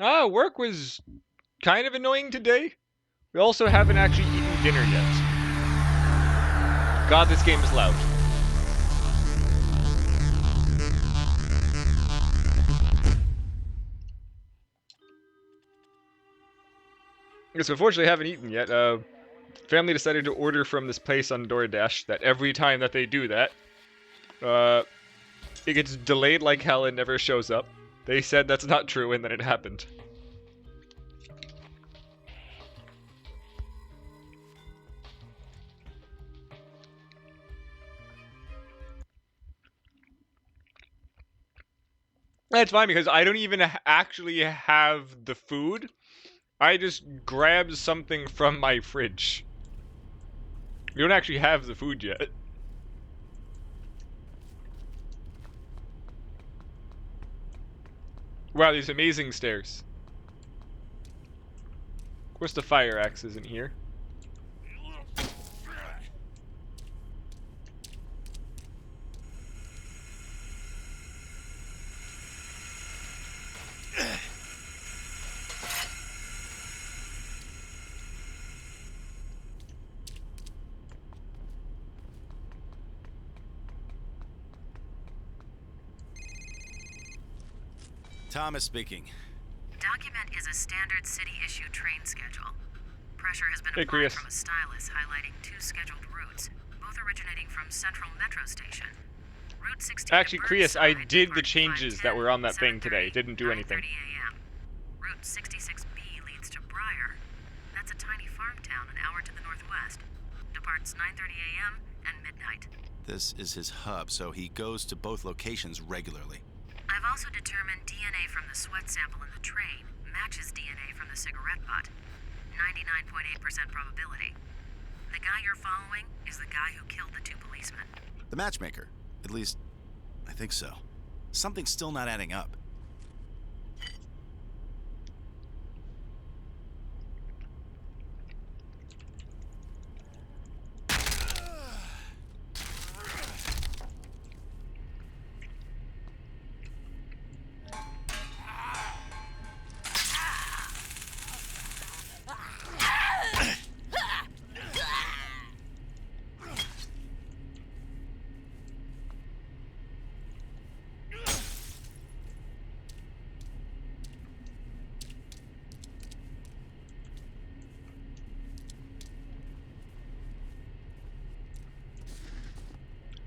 Work was kind of annoying today. We also haven't actually eaten dinner yet. God, this game is loud. So unfortunately, I haven't eaten yet. Family decided to order from this place on DoorDash that every time that they do that, it gets delayed like hell and never shows up. They said that's not true, and then it happened. That's fine because I don't even actually have the food. I just grabbed something from my fridge. We don't actually have the food yet. Wow, these amazing stairs. Of course the fire axe isn't here. Thomas speaking. Document is a standard city-issue train schedule. Pressure has been Hey, applied Krios. from a stylus highlighting 2 scheduled routes, both originating from Central Metro Station. Route 16 Actually, to Krios, I Burnside did the departs changes that 5:10, were on that thing today. 7:30, Didn't do anything. 9:30 a.m. Route 66B leads to Briar. That's a tiny farm town an hour to the northwest. Departs 9:30 a.m. and midnight. This is his hub, so he goes to both locations regularly. I've also determined DNA from the sweat sample in the train matches DNA from the cigarette butt. 99.8% probability. The guy you're following is the guy who killed the 2 policemen. The matchmaker. At least, I think so. Something's still not adding up.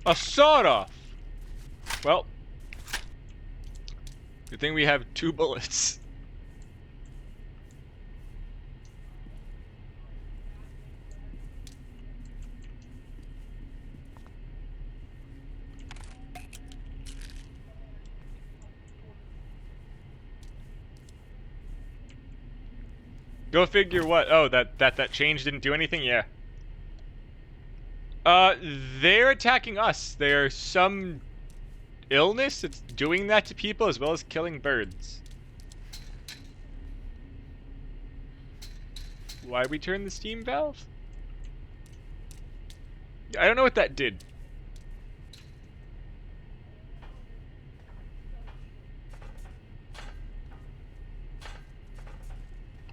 A sawed-off! Well, good thing we have 2 bullets. Go figure what? Oh, that change didn't do anything? Yeah. They're attacking us. There's some illness that's doing that to people as well as killing birds. Why we turn the steam valve? I don't know what that did.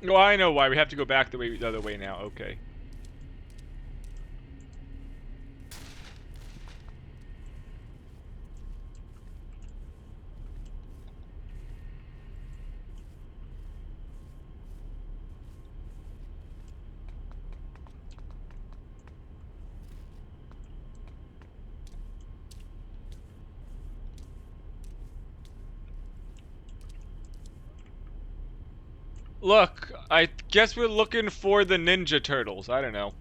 Oh, I know why. We have to go back the other way now. Okay. Look, I guess we're looking for the Ninja Turtles. I don't know.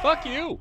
Fuck you!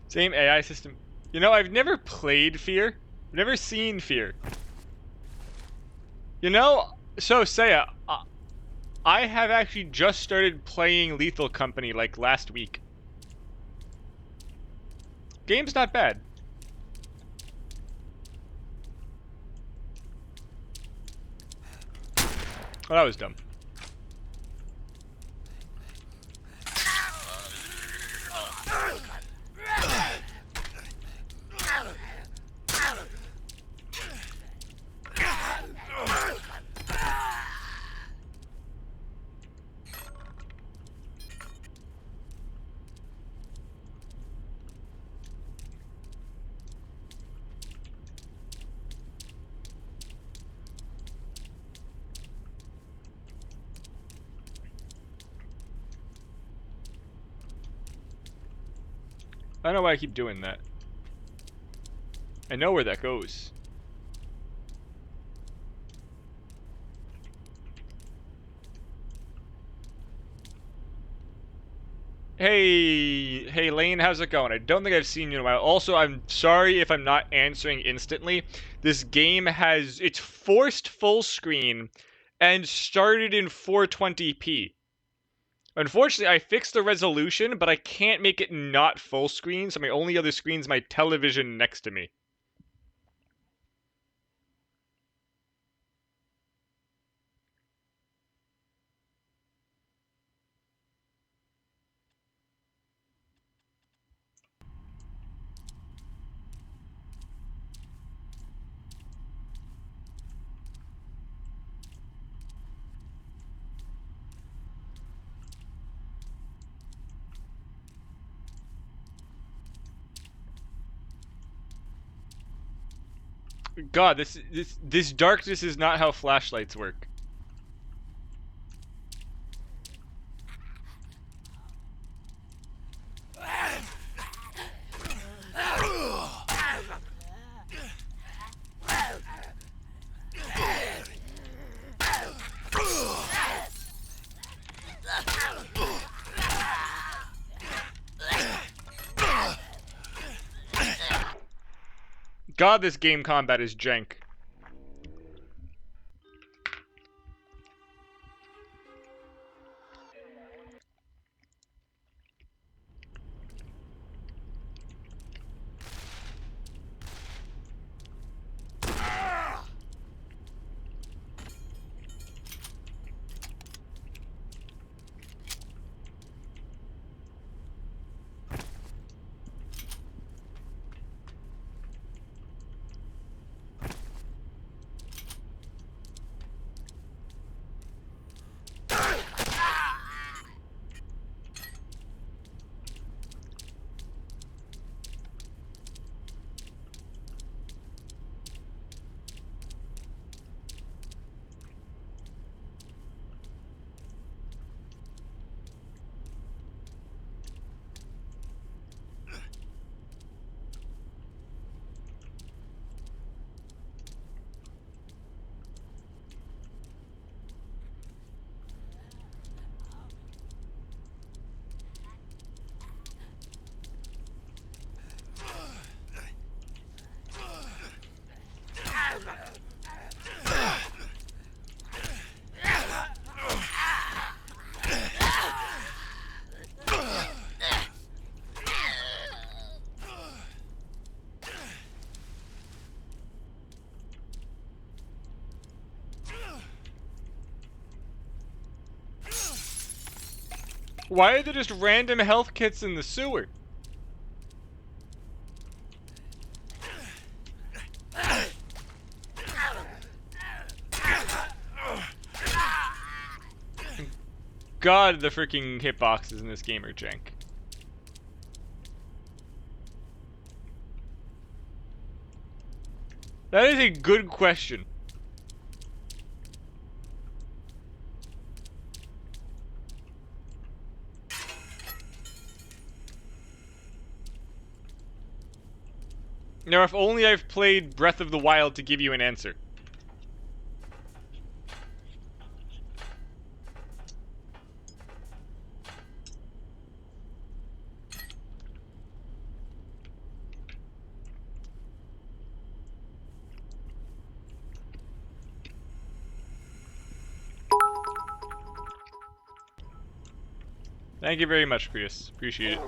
Same AI system. You know, I've never played Fear. I've never seen Fear. You know, so Saya, I have actually just started playing Lethal Company like last week. Game's not bad. Oh, that was dumb. I don't know why I keep doing that. I know where that goes. Hey Lane, how's it going? I don't think I've seen you in a while. Also, I'm sorry if I'm not answering instantly. This game it's forced full screen and started in 420p. Unfortunately, I fixed the resolution, but I can't make it not full screen, so my only other screen is my television next to me. God, this darkness is not how flashlights work. God, this game combat is jank. Why are there just random health kits in the sewer? God, the freaking hitboxes in this game are jank. That is a good question. Now, if only I've played Breath of the Wild to give you an answer. Thank you very much, Chris. Appreciate it.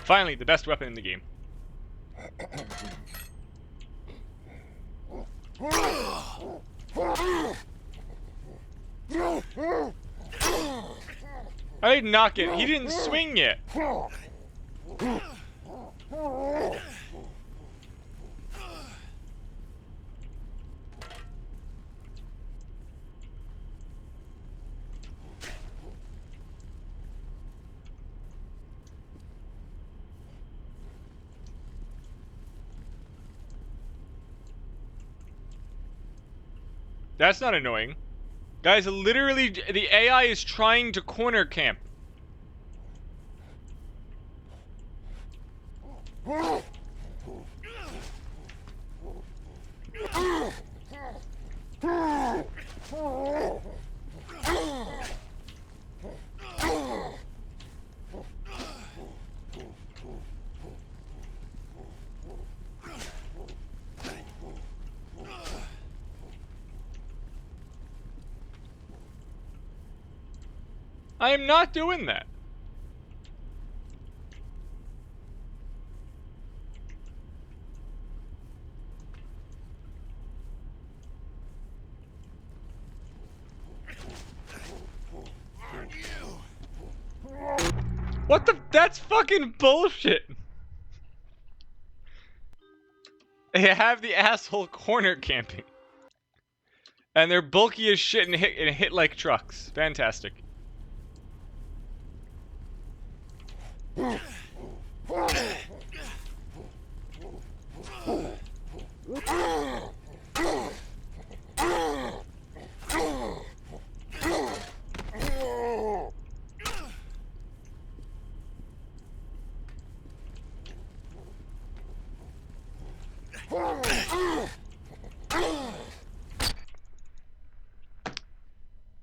Finally, the best weapon in the game. I did not get. He didn't swing yet. That's not annoying. Guys, literally, the AI is trying to corner camp. I am not doing that. What the? That's fucking bullshit. They have the asshole corner camping. And they're bulky as shit and hit like trucks. Fantastic.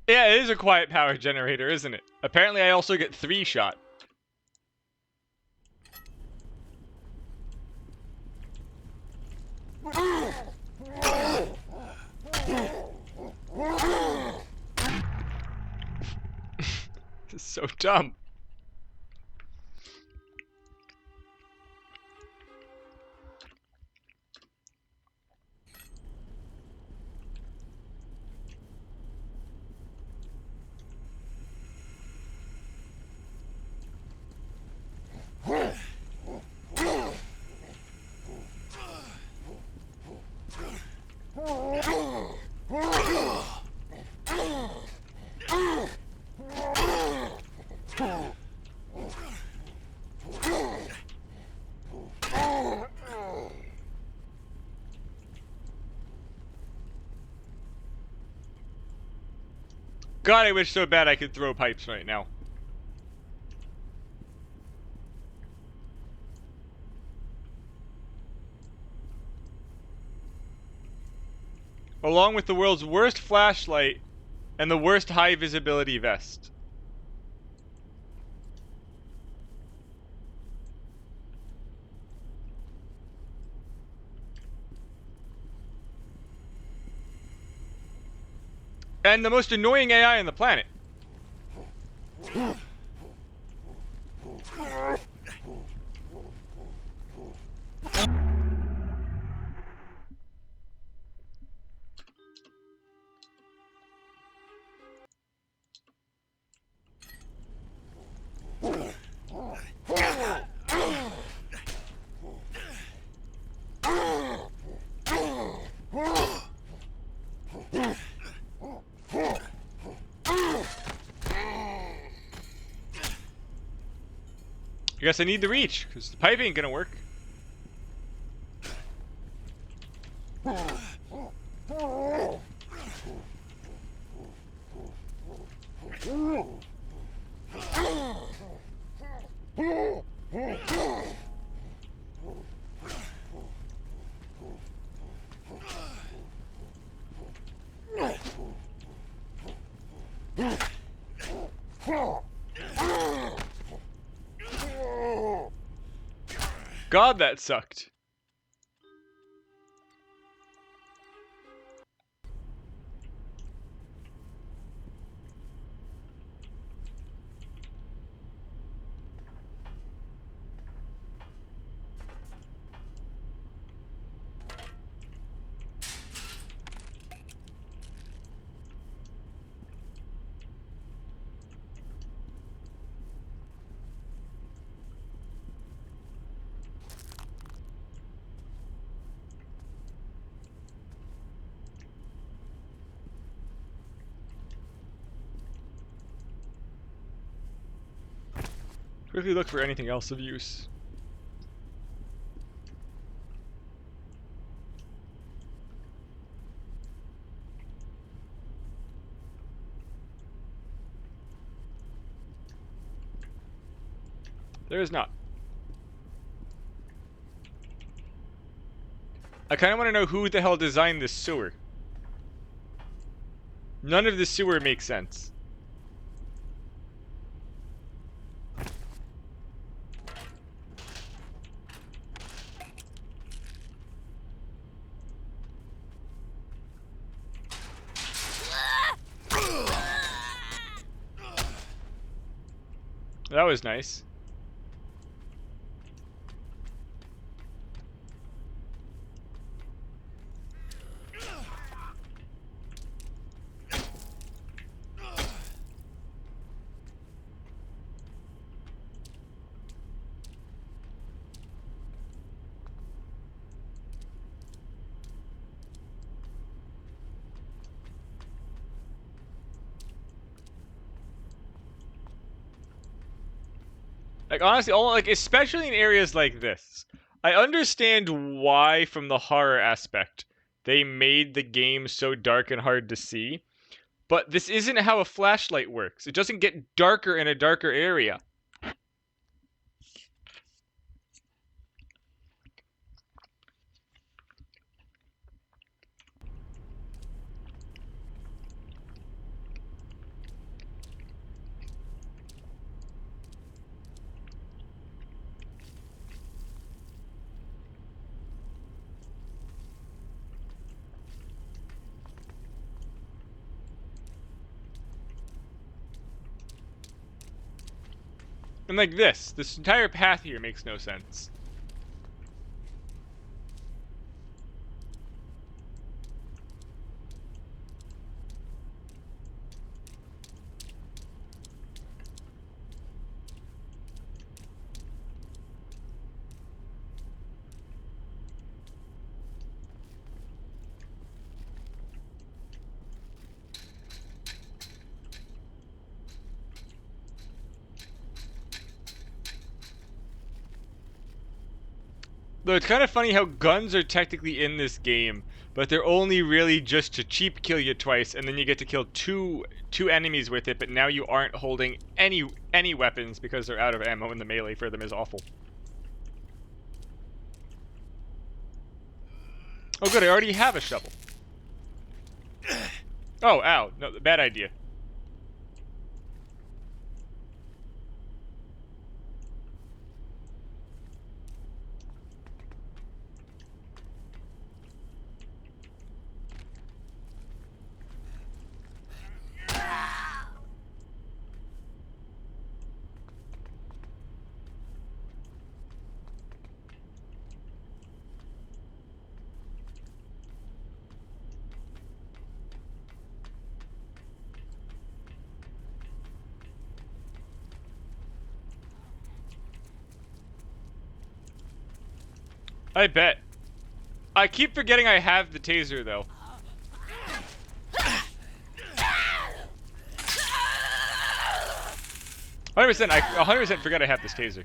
Yeah, it is a quiet power generator, isn't it? Apparently I also get 3-shot. This is so dumb. God, I wish so bad I could throw pipes right now. Along with the world's worst flashlight and the worst high visibility vest. And the most annoying AI on the planet. I guess I need the reach, because the pipe ain't gonna work. God, that sucked. Quickly look for anything else of use. There is not. I kind of want to know who the hell designed this sewer. None of the sewer makes sense. That was nice. Like, honestly, especially in areas like this, I understand why, from the horror aspect, they made the game so dark and hard to see, but this isn't how a flashlight works. It doesn't get darker in a darker area. And like this entire path here makes no sense. Though it's kind of funny how guns are technically in this game, but they're only really just to cheap kill you twice, and then you get to kill two enemies with it, but now you aren't holding any weapons because they're out of ammo and the melee for them is awful. Oh good, I already have a shovel. Oh, ow. No, bad idea. I bet. I keep forgetting I have the taser, though. I 100% forgot I have this taser.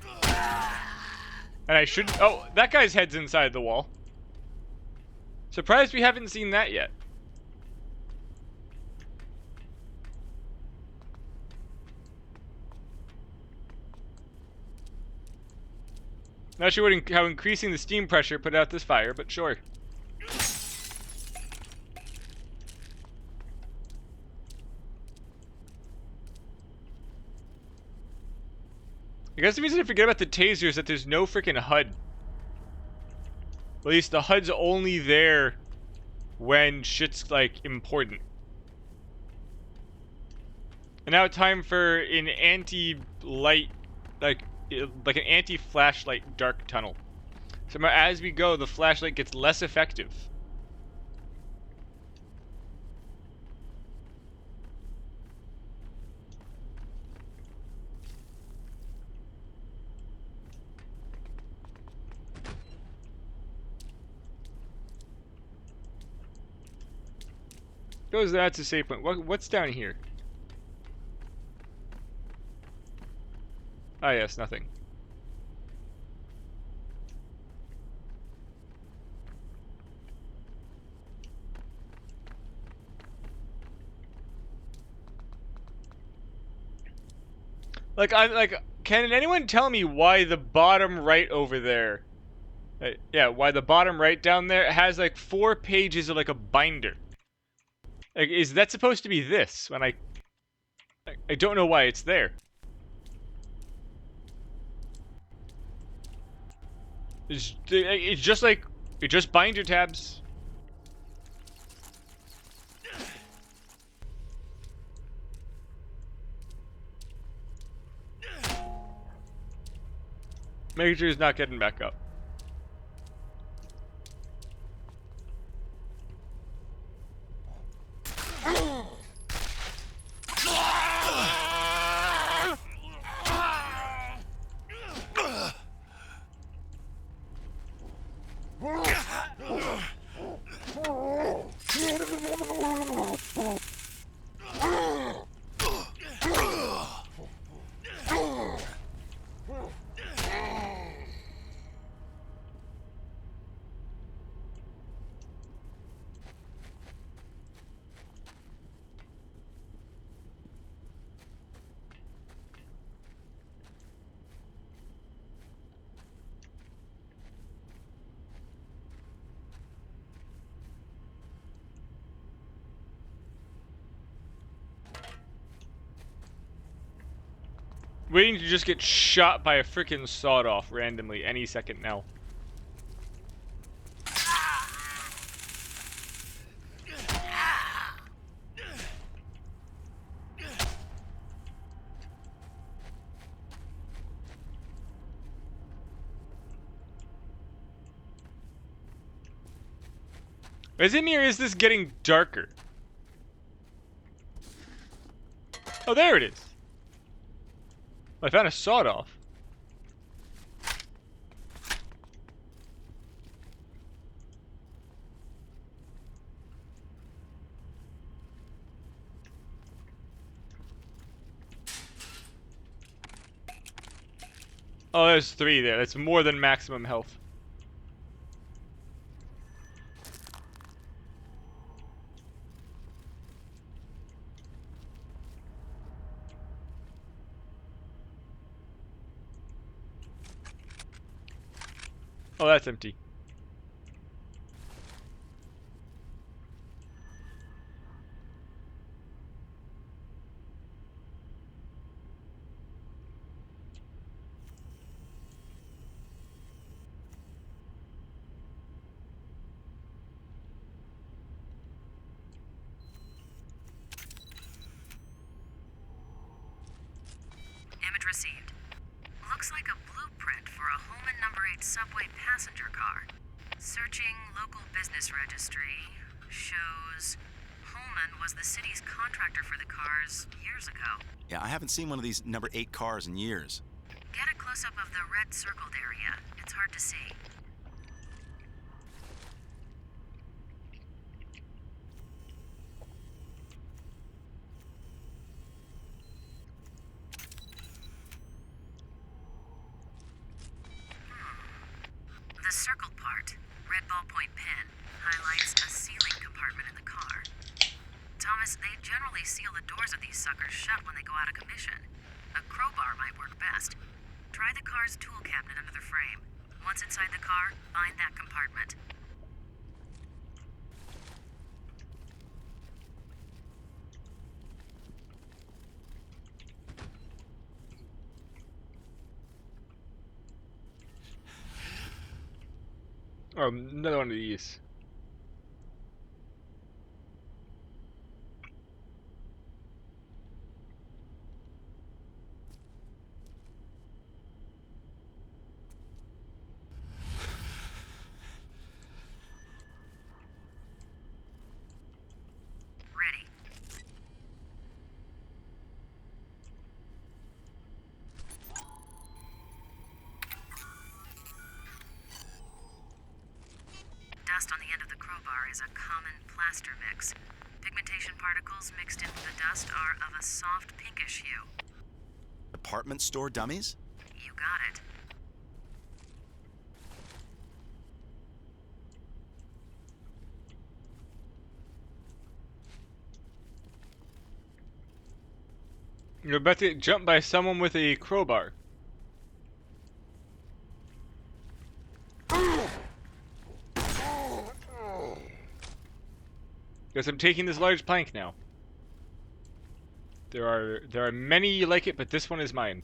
And I should... Oh, that guy's head's inside the wall. Surprised we haven't seen that yet. Not sure how increasing the steam pressure put out this fire, but sure. I guess the reason I forget about the taser is that there's no freaking HUD. At least the HUD's only there when shit's, like, important. And now time for an anti-light, like an anti-flashlight dark tunnel. So as we go, the flashlight gets less effective. Goes that's a safe point. What's down here? Ah, yes, nothing. Like, can anyone tell me why the bottom right over there, yeah, why the bottom right down there has like 4 pages of like a binder? Like, is that supposed to be this? When I don't know why it's there. It's just like, it's just binder tabs. Making sure he's not getting back up. Waiting to just get shot by a freaking sawed-off randomly any second now. Is it me or is this getting darker? Oh, there it is. I found a sawed-off. Oh, there's 3 there. That's more than maximum health. Oh, that's empty. Image received. Looks like a blueprint for a Holman number 8 subway passenger car. Searching local business registry shows Holman was the city's contractor for the cars years ago. Yeah, I haven't seen one of these number 8 cars in years. Get a close-up of the red circled area. It's hard to see. The circled part, red ballpoint pen, highlights a ceiling compartment in the car. Thomas, they generally seal the doors of these suckers shut when they go out of commission. A crowbar might work best. Try the car's tool cabinet under the frame. Once inside the car, find that compartment. Oh, another one of these. Ready. Dust on the end of the crowbar is a common plaster mix. Pigmentation particles mixed in with the dust are of a soft pinkish hue. Department store dummies? You got it. You're about to get jumped by someone with a crowbar. Guess I'm taking this large plank now. There are many like it, but this one is mine.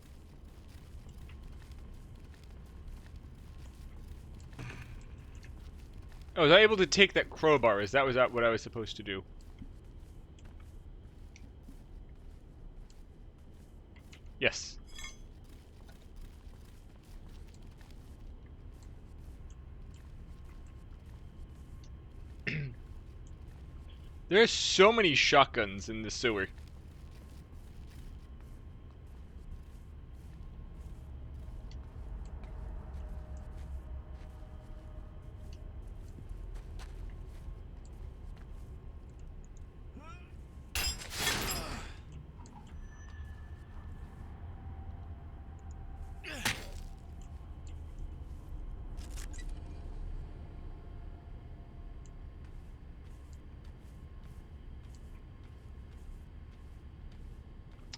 Oh, was I able to take that crowbar? Was that what I was supposed to do? Yes. There's so many shotguns in the sewer.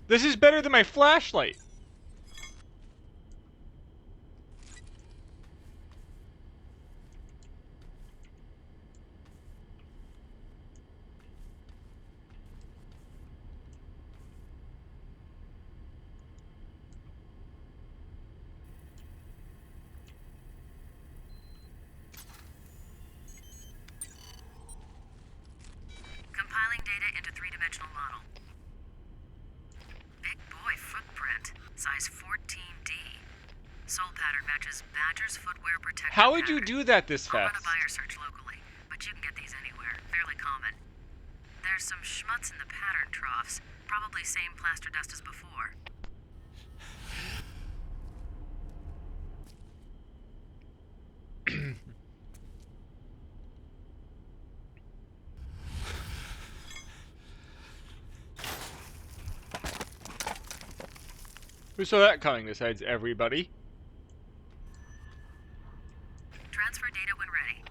This is better than my flashlight. Compiling data into three-dimensional model. Big boy footprint, size 14D. Sole pattern matches Badger's footwear protector. How would you pattern. do that this I'll run fast? a buyer search locally, but you can get these anywhere. Fairly common. There's some schmutz in the pattern troughs. Probably same plaster dust as before. Who saw that coming besides everybody? Transfer data when ready.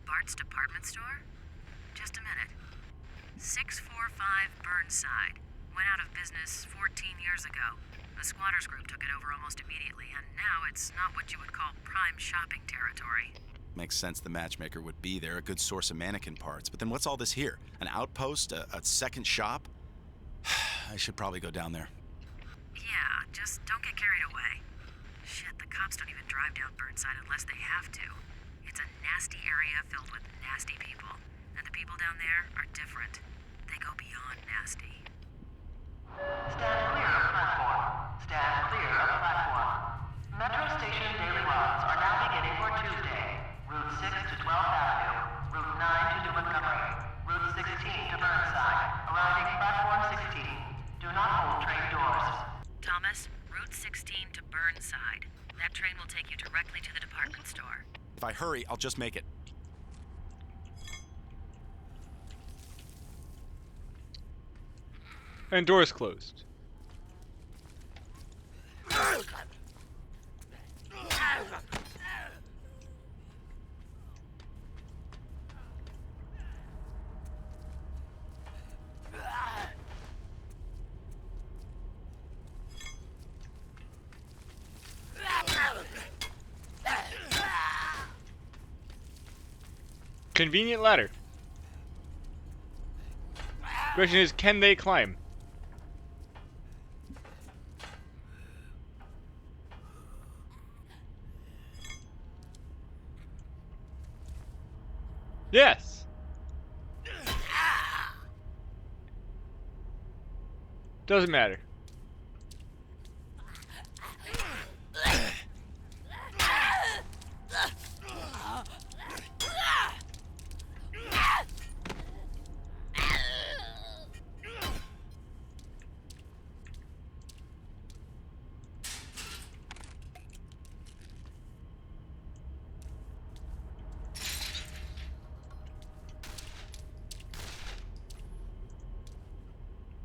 Bart's department store? Just a minute. 645 Burnside. Went out of business 14 years ago. The squatters group took it over almost immediately, and now it's not what you would call prime shopping territory. Makes sense the matchmaker would be there, a good source of mannequin parts. But then what's all this here? An outpost? A second shop? I should probably go down there. Yeah, just don't get carried away. Shit, the cops don't even drive down Burnside unless they have to. It's a nasty area filled with nasty people. And the people down there are different. They go beyond nasty. Stand clear of platform. Stand clear of platform. Metro Station daily runs are now beginning for Tuesday. Route 6 to 12th Avenue. Route 9 to New Montgomery. Route 16 to Burnside. Arriving platform 16. Do not hold train doors. Thomas, Route 16 to Burnside. That train will take you directly to the department store. If I hurry, I'll just make it. And doors closed. Convenient ladder. Question is, can they climb? Yes. Doesn't matter.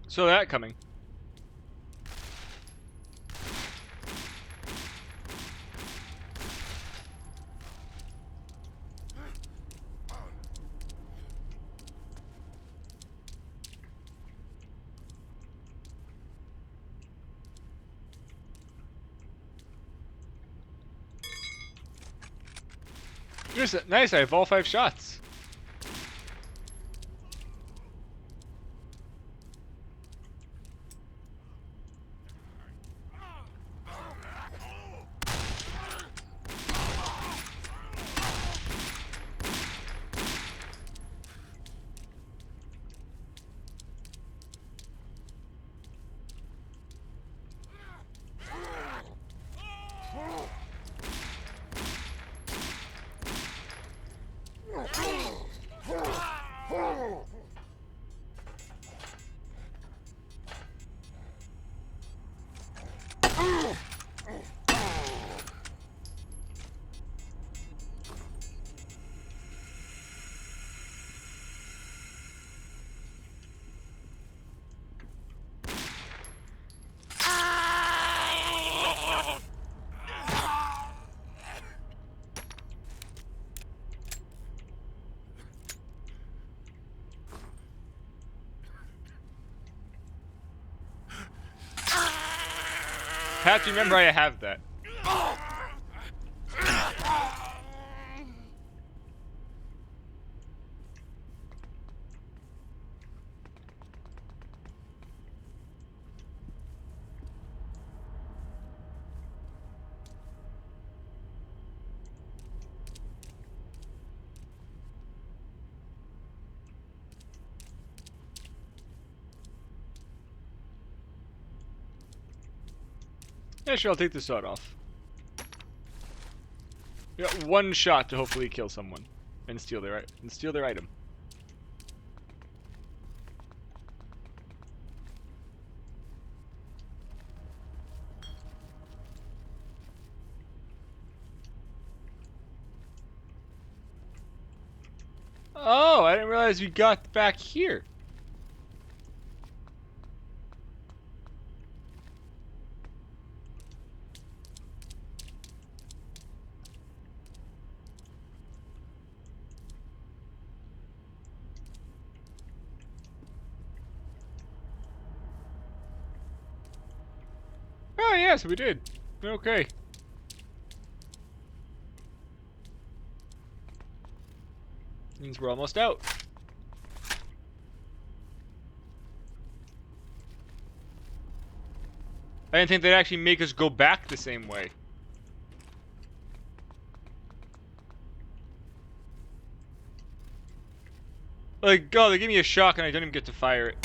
So that coming. Just nice, I have all 5 shots. Have to remember I have that. Yeah, sure, I'll take the sword off. You got 1 shot to hopefully kill someone and steal their item. Oh, I didn't realize we got back here. Oh, yes, we did. Okay. Means we're almost out. I didn't think they'd actually make us go back the same way. Like, oh, they give me a shock and I don't even get to fire it.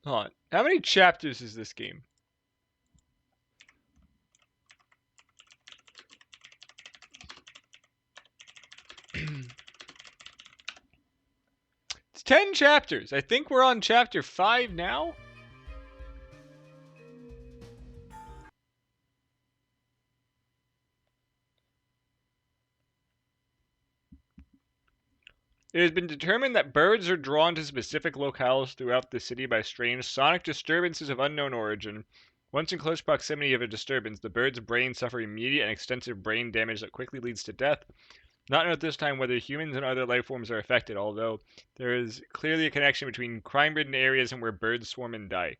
Hold on. How many chapters is this game? It's 10 chapters. I think we're on chapter 5 now. It has been determined that birds are drawn to specific locales throughout the city by strange sonic disturbances of unknown origin. Once in close proximity of a disturbance, the bird's brain suffer immediate and extensive brain damage that quickly leads to death. Not known at this time whether humans and other life forms are affected, although there is clearly a connection between crime-ridden areas and where birds swarm and die.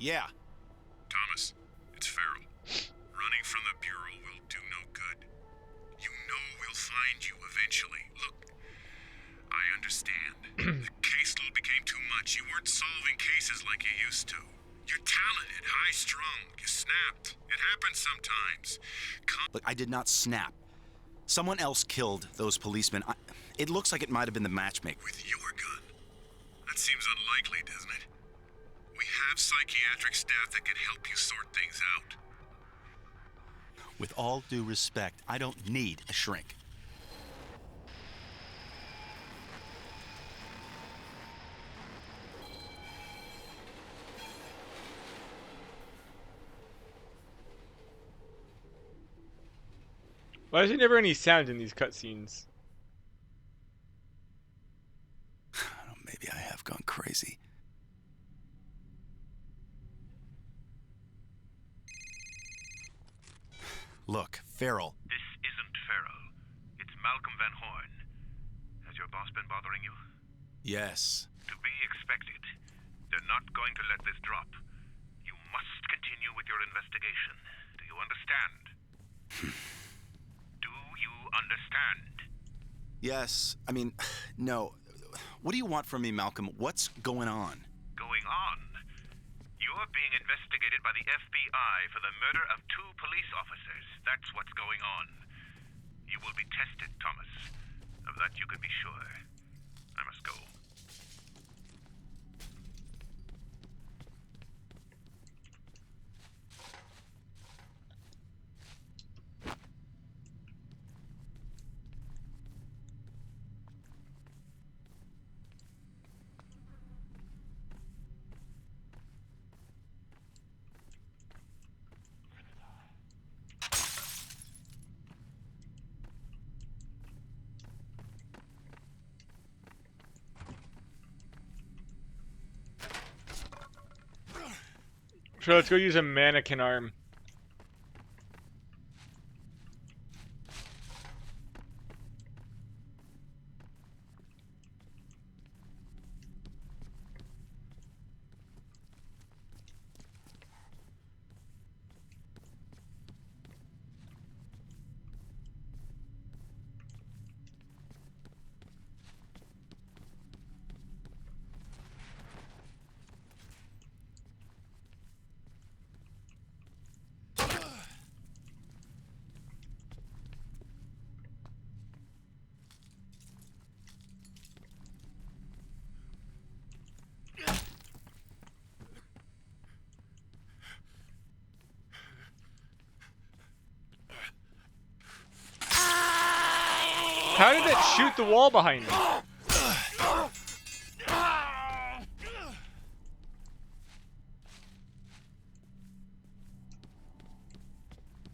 Yeah. Thomas, it's Farrell. Running from the Bureau will do no good. You know we'll find you eventually. Look, I understand. The caseload became too much. You weren't solving cases like you used to. You're talented, high-strung. You snapped. It happens sometimes. Look, I did not snap. Someone else killed those policemen. It looks like it might have been the matchmaker. With your gun? That seems unlikely, doesn't it? We have psychiatric staff that can help you sort things out. With all due respect, I don't need a shrink. Why is there never any sound in these cutscenes? Maybe I have gone crazy. Look, Farrell. This isn't Farrell. It's Malcolm Van Horn. Has your boss been bothering you? Yes. To be expected. They're not going to let this drop. You must continue with your investigation. Do you understand? Do you understand? Yes. I mean, no. What do you want from me, Malcolm? What's going on? Going on? You're being investigated by the FBI for the murder of 2 police officers. That's what's going on. You will be tested, Thomas. Of that you can be sure. I must go. So let's go use a mannequin arm. How did that shoot the wall behind me?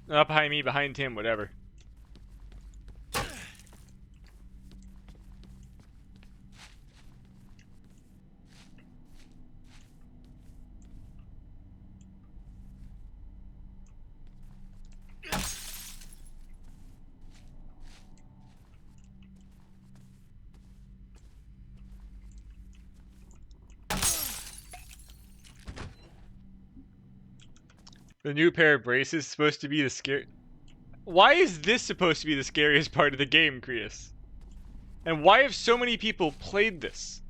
Not behind me, behind him, whatever. The new pair of braces is supposed to be the scary. Why is this supposed to be the scariest part of the game, Krius? And why have so many people played this?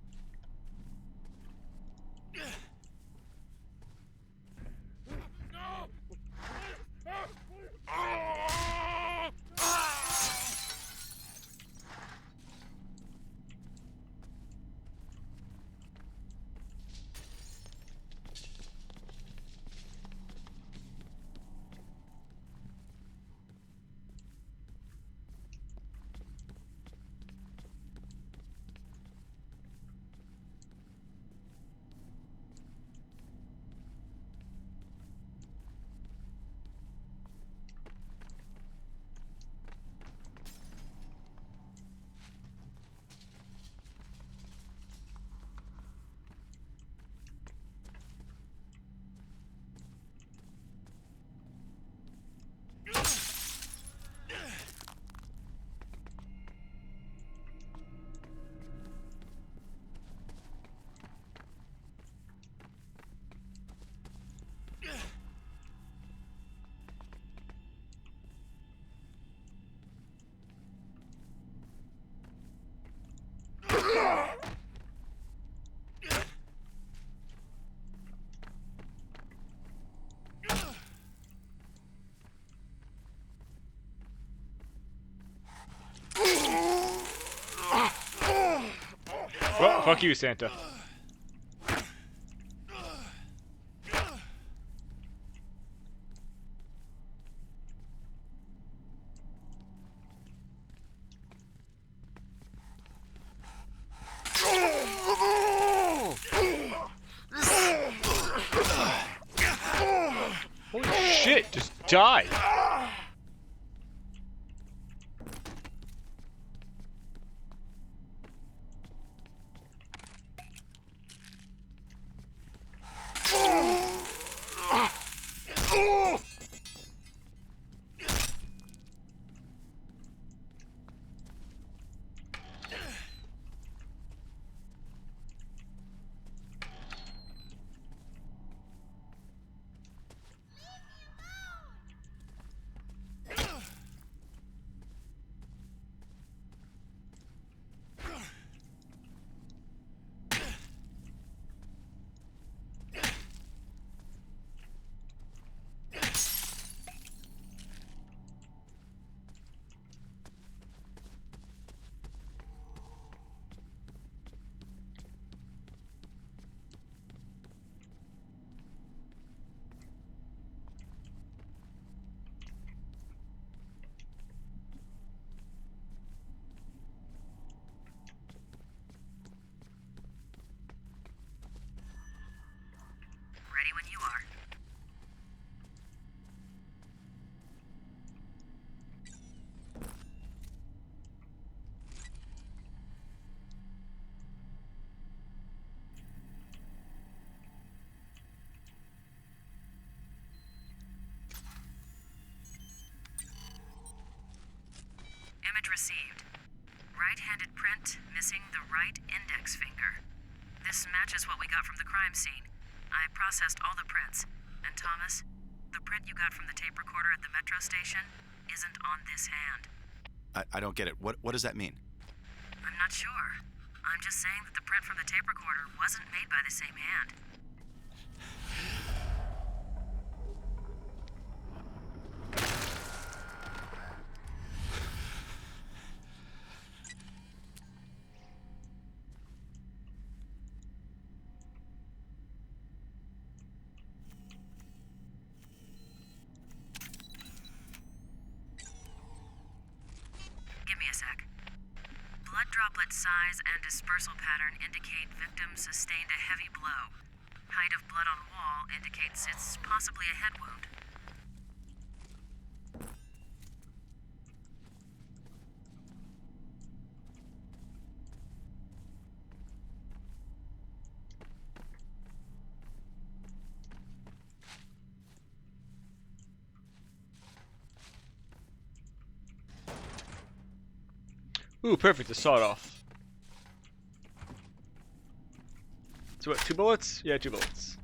Fuck you, Santa. Holy shit, just die. Ready when you are. Image received. Right-handed print, missing the right index finger. This matches what we got from the crime scene. I processed all the prints. And Thomas, the print you got from the tape recorder at the metro station isn't on this hand. I don't get it. What does that mean? I'm not sure. I'm just saying that the print from the tape recorder wasn't made by the same hand. Give me a sec. Blood droplet size and dispersal pattern indicate victim sustained a heavy blow. Height of blood on wall indicates it's possibly a head wound. Ooh, perfect, a sawed-off. So what, 2 bullets? Yeah, 2 bullets.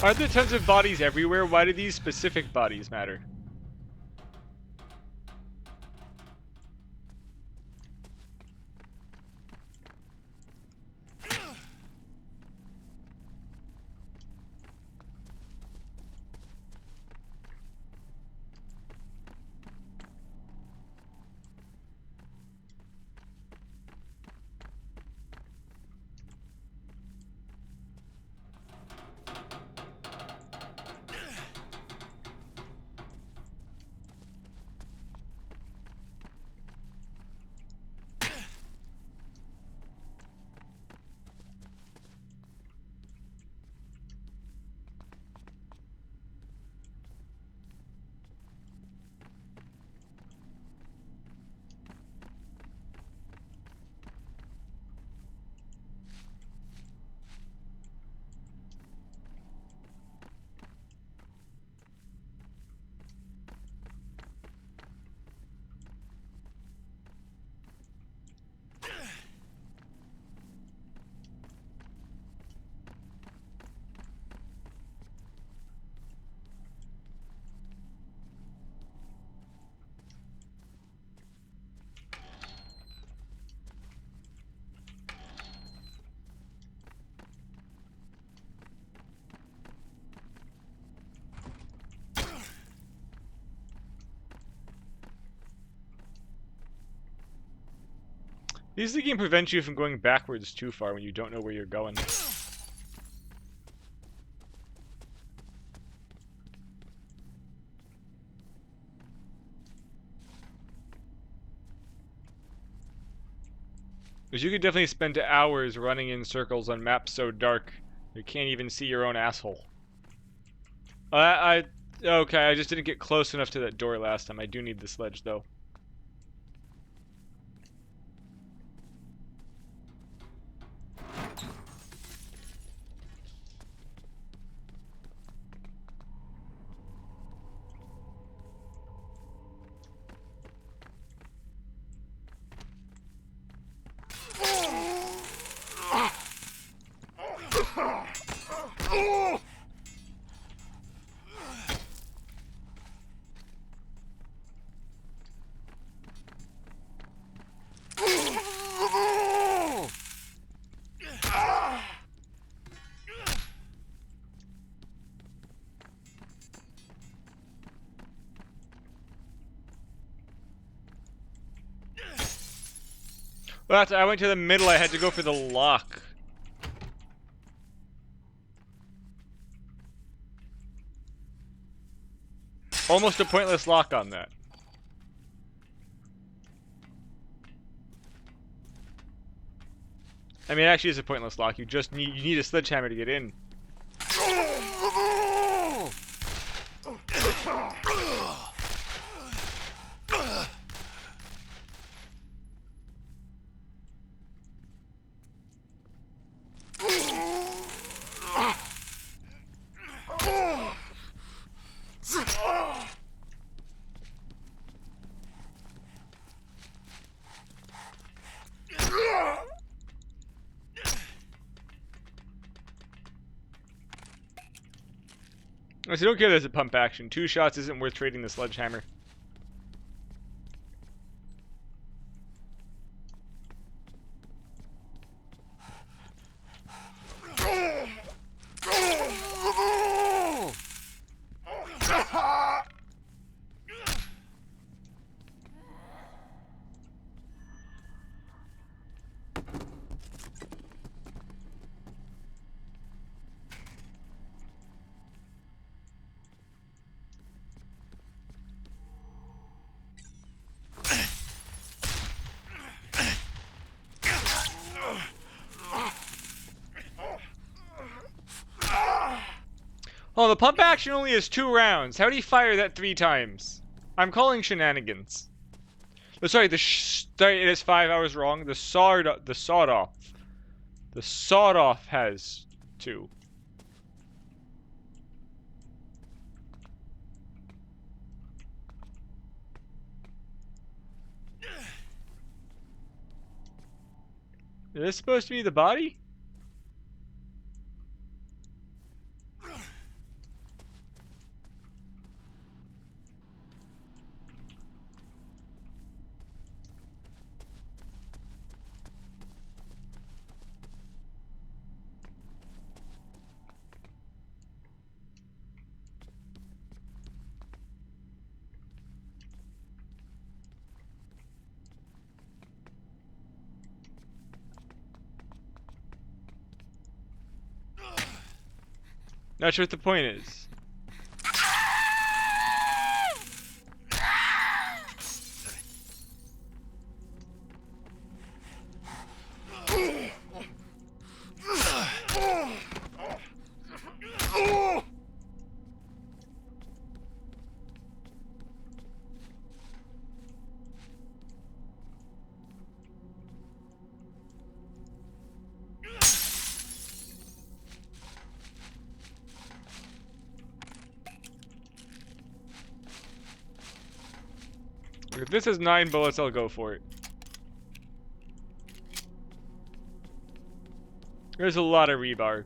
Aren't there tons of bodies everywhere? Why do these specific bodies matter? These game prevent you from going backwards too far when you don't know where you're going. Because you could definitely spend hours running in circles on maps so dark you can't even see your own asshole. Okay, I just didn't get close enough to that door last time. I do need the sledge though. Well, I went to the middle, I had to go for the lock. Almost a pointless lock on that. I mean, it actually is a pointless lock. You need a sledgehammer to get in. I don't care there's a pump action. 2 shots isn't worth trading the sledgehammer. Oh, the pump action only has 2 rounds. How do you fire that 3 times? I'm calling shenanigans. Oh, sorry, sorry, it is 5 hours wrong. The sawed-off has 2. Is this supposed to be the body? Not sure what the point is. If this is 9 bullets, I'll go for it. There's a lot of rebar.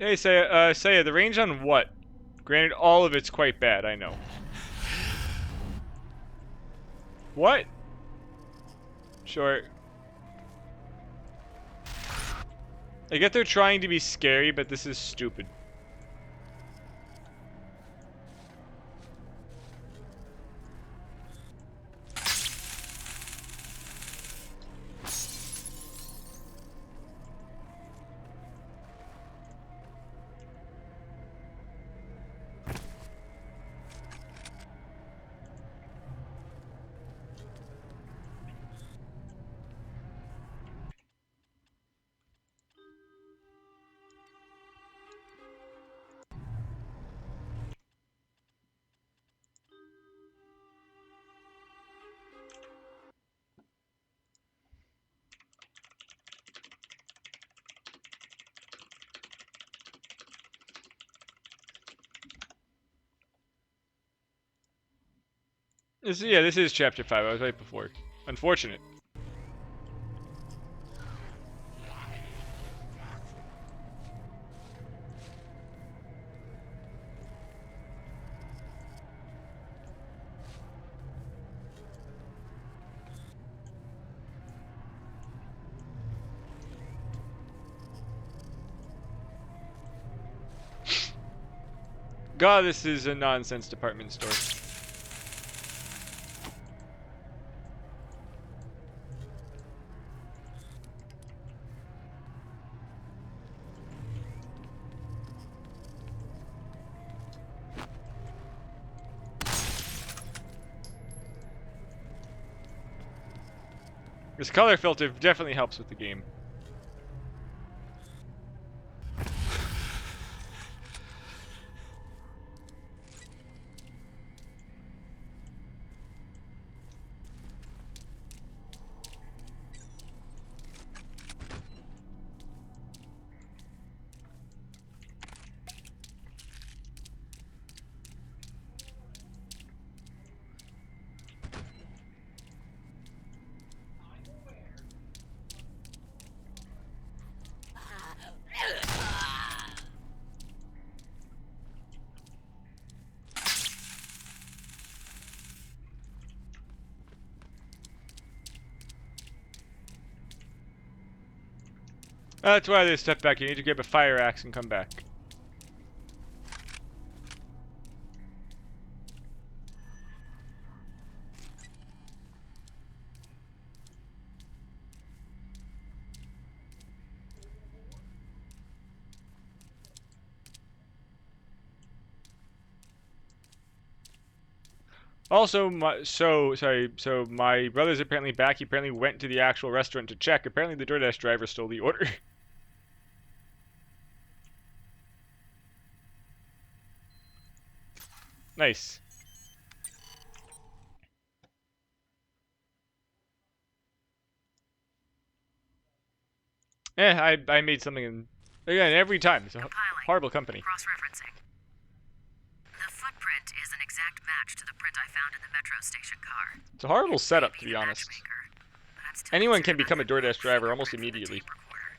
Hey, Saya, the range on what? Granted, all of it's quite bad, I know. What? Sure. I get they're trying to be scary, but this is stupid. This is chapter 5. I was right before. Unfortunate. God, this is a nonsense department store. This color filter definitely helps with the game. That's why they step back. You need to grab a fire axe and come back. Also, so my brother's apparently back. He apparently went to the actual restaurant to check. Apparently the DoorDash driver stole the order. Nice. I made something in... Again, every time. It's a Compiling. horrible company. Cross-referencing. The footprint is an exact match to the print I found in the metro station car. It's a horrible setup, to Maybe be the honest. matchmaker, but I'm still Anyone can concerned become a about DoorDash the driver almost fingerprint from the immediately. tape recorder.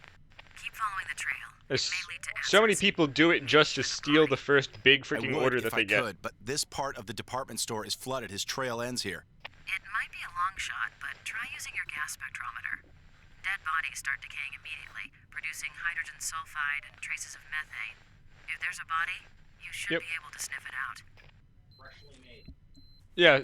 Keep following the trail. There's It may lead to so many answers. people do it just to steal the first big I freaking would order if that I they get. could, but this part of the department store is flooded. His trail ends here. It might be a long shot, but try using your gas spectrometer. Dead bodies start decaying immediately, producing hydrogen sulfide and traces of methane. If there's a body, you should Yep. be able to sniff it out. Freshly made. Yeah.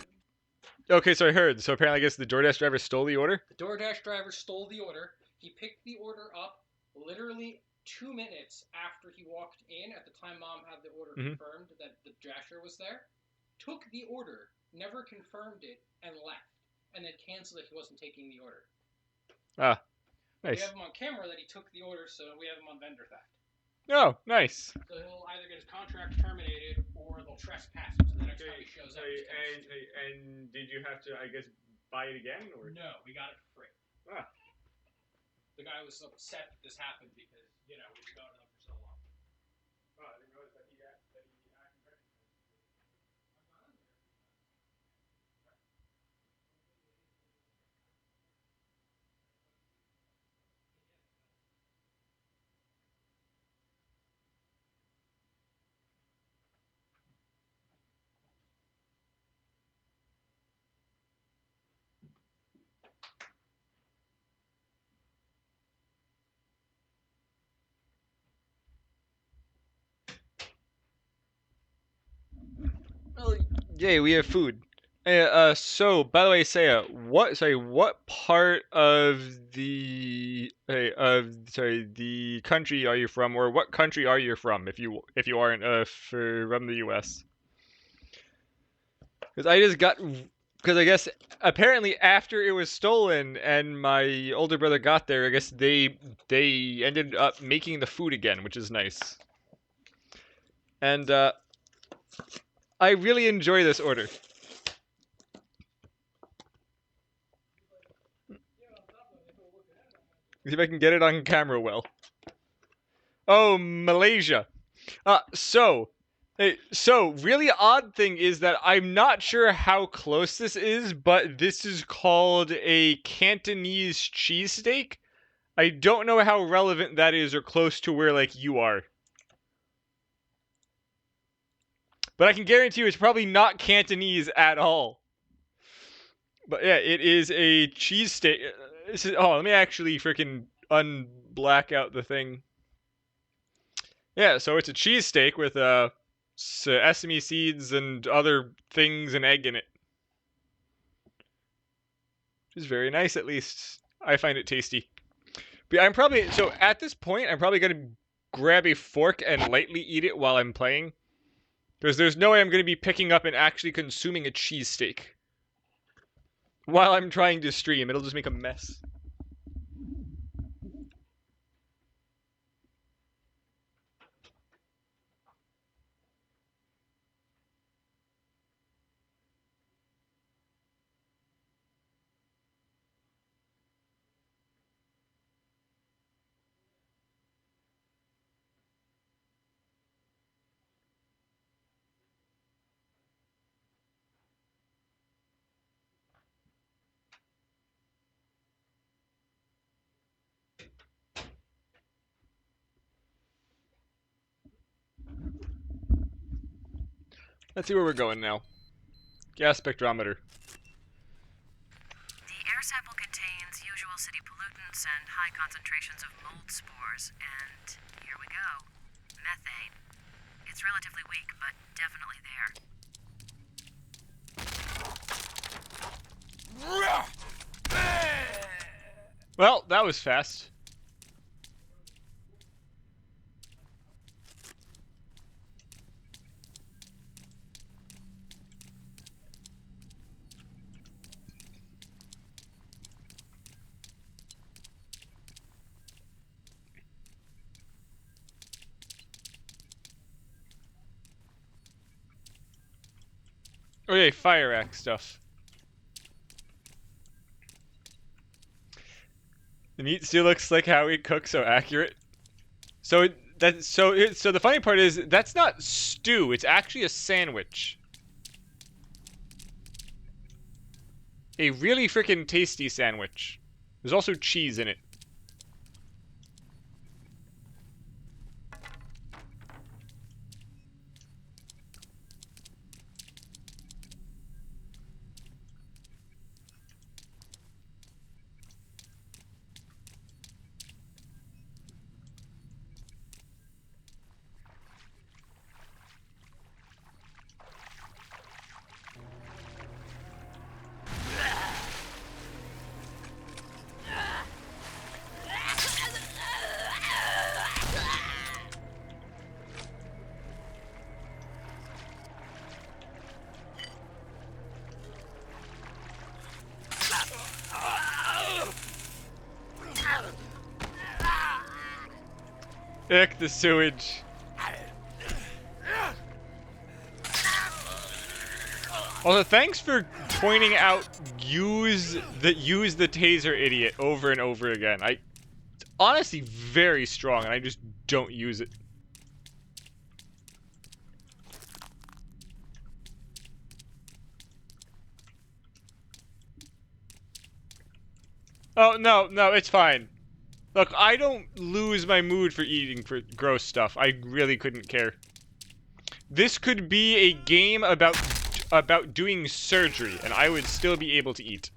Okay, so I heard. So apparently, I guess the DoorDash driver stole the order? The DoorDash driver stole the order. He picked the order up literally 2 minutes after he walked in. At the time Mom had the order Mhm. confirmed that the Dasher was there. Took the order, never confirmed it, and left. And then canceled if he wasn't taking the order. Ah, We nice. have him on camera that he took the order, so we have him on vendor theft. Oh, nice. So he'll either get his contract terminated or they'll trespass him. So the next time he shows up, he's gonna and did you have to, I guess, buy it again? Or? No, we got it for free. Ah. The guy was upset that this happened because, we've been going to them for so long. Oh, I didn't realize that he acted right. Well, yay, we have food. So by the way, Saya, what part of the the country are you from, or what country are you from if you aren't from the U.S.? Because I guess apparently after it was stolen and my older brother got there, I guess they ended up making the food again, which is nice. And I really enjoy this order. See if I can get it on camera well. Oh, Malaysia. So really odd thing is that I'm not sure how close this is, but this is called a Cantonese cheesesteak. I don't know how relevant that is or close to where, like, you are. But I can guarantee you it's probably not Cantonese at all. But yeah, it is a cheesesteak. Oh, let me actually freaking unblack out the thing. Yeah, so it's a cheesesteak with sesame seeds and other things and egg in it. Which is very nice, at least. I find it tasty. But so at this point, I'm probably going to grab a fork and lightly eat it while I'm playing. Because there's no way I'm going to be picking up and actually consuming a cheesesteak while I'm trying to stream. It'll just make a mess. Let's see where we're going now. Gas spectrometer. The air sample contains usual city pollutants and high concentrations of mold spores. And here we go. Methane. It's relatively weak, but definitely there. Well, that was fast. Oh yeah, fire axe stuff. The meat still looks like how it cooks, so accurate. So so the funny part is that's not stew. It's actually a sandwich. A really freaking tasty sandwich. There's also cheese in it. Ick, the sewage. Also, thanks for pointing out use the taser idiot over and over again. It's honestly very strong, and I just don't use it. Oh, no, it's fine. Look, I don't lose my mood for eating for gross stuff. I really couldn't care. This could be a game about doing surgery, and I would still be able to eat.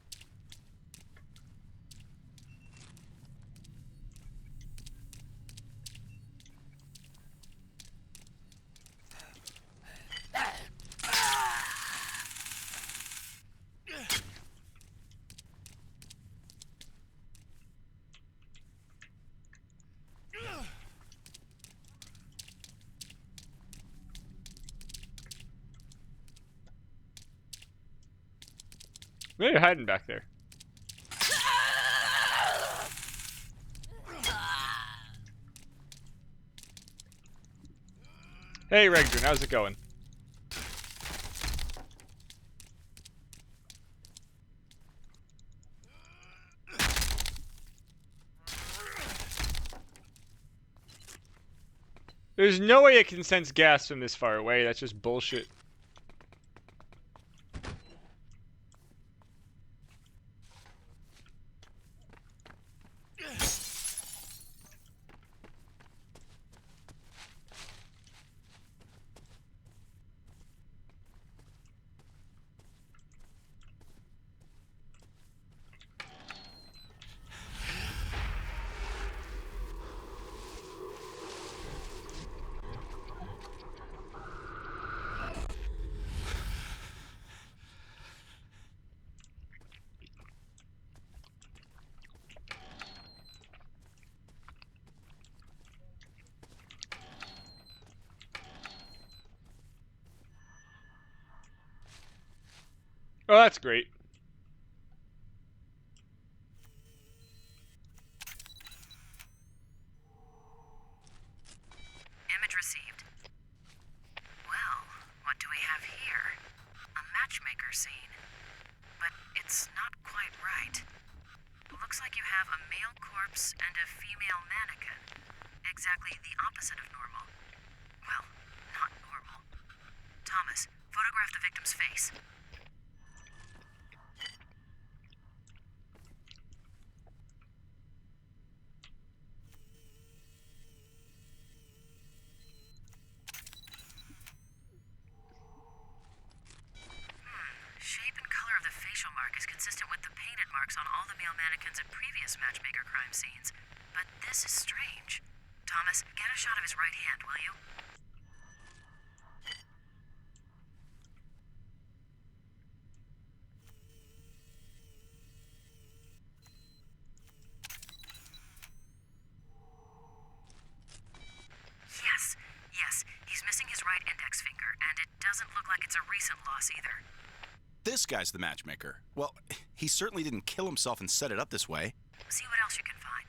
Where are you hiding back there? Hey, Regdrin, how's it going? There's no way it can sense gas from this far away. That's just bullshit. Oh, that's great. Image received. Well, what do we have here? A matchmaker scene. But it's not quite right. Looks like you have a male corpse and a female mannequin. Exactly the opposite of normal. Well, not normal. Thomas, photograph the victim's face. Shape and color of the facial mark is consistent with the painted marks on all the male mannequins in previous matchmaker crime scenes. But this is strange. Thomas, get a shot of his right hand, will you? Yes, he's missing his right index finger, and it doesn't look like it's a recent loss either. This guy's the matchmaker. Well, he certainly didn't kill himself and set it up this way. See what else you can find.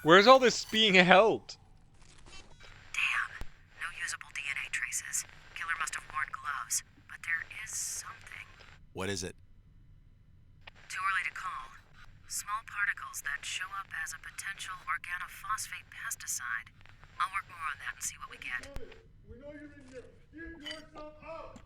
Where's all this being held? Damn, no usable DNA traces. cases. Killer must have worn gloves. But there is something. What is it? Too early to call. Small particles that show up as a potential organophosphate pesticide. I'll work more on that and see what we get. We know you're in there. Get yourself out!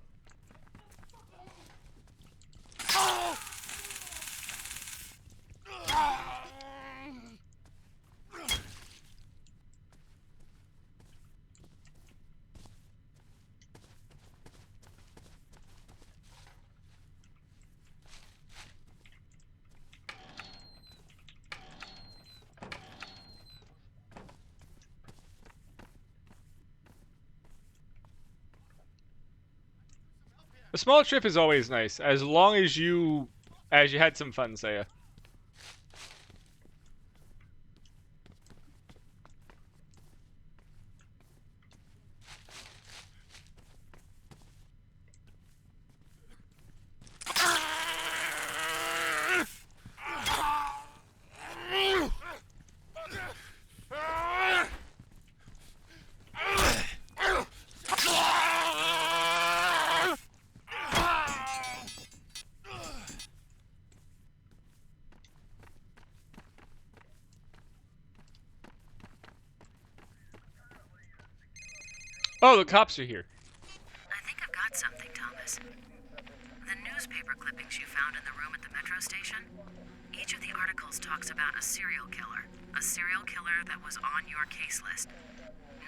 A small trip is always nice, as long as you had some fun, Saya. Oh, the cops are here. I think I've got something, Thomas. The newspaper clippings you found in the room at the metro station? Each of the articles talks about a serial killer. A serial killer that was on your case list.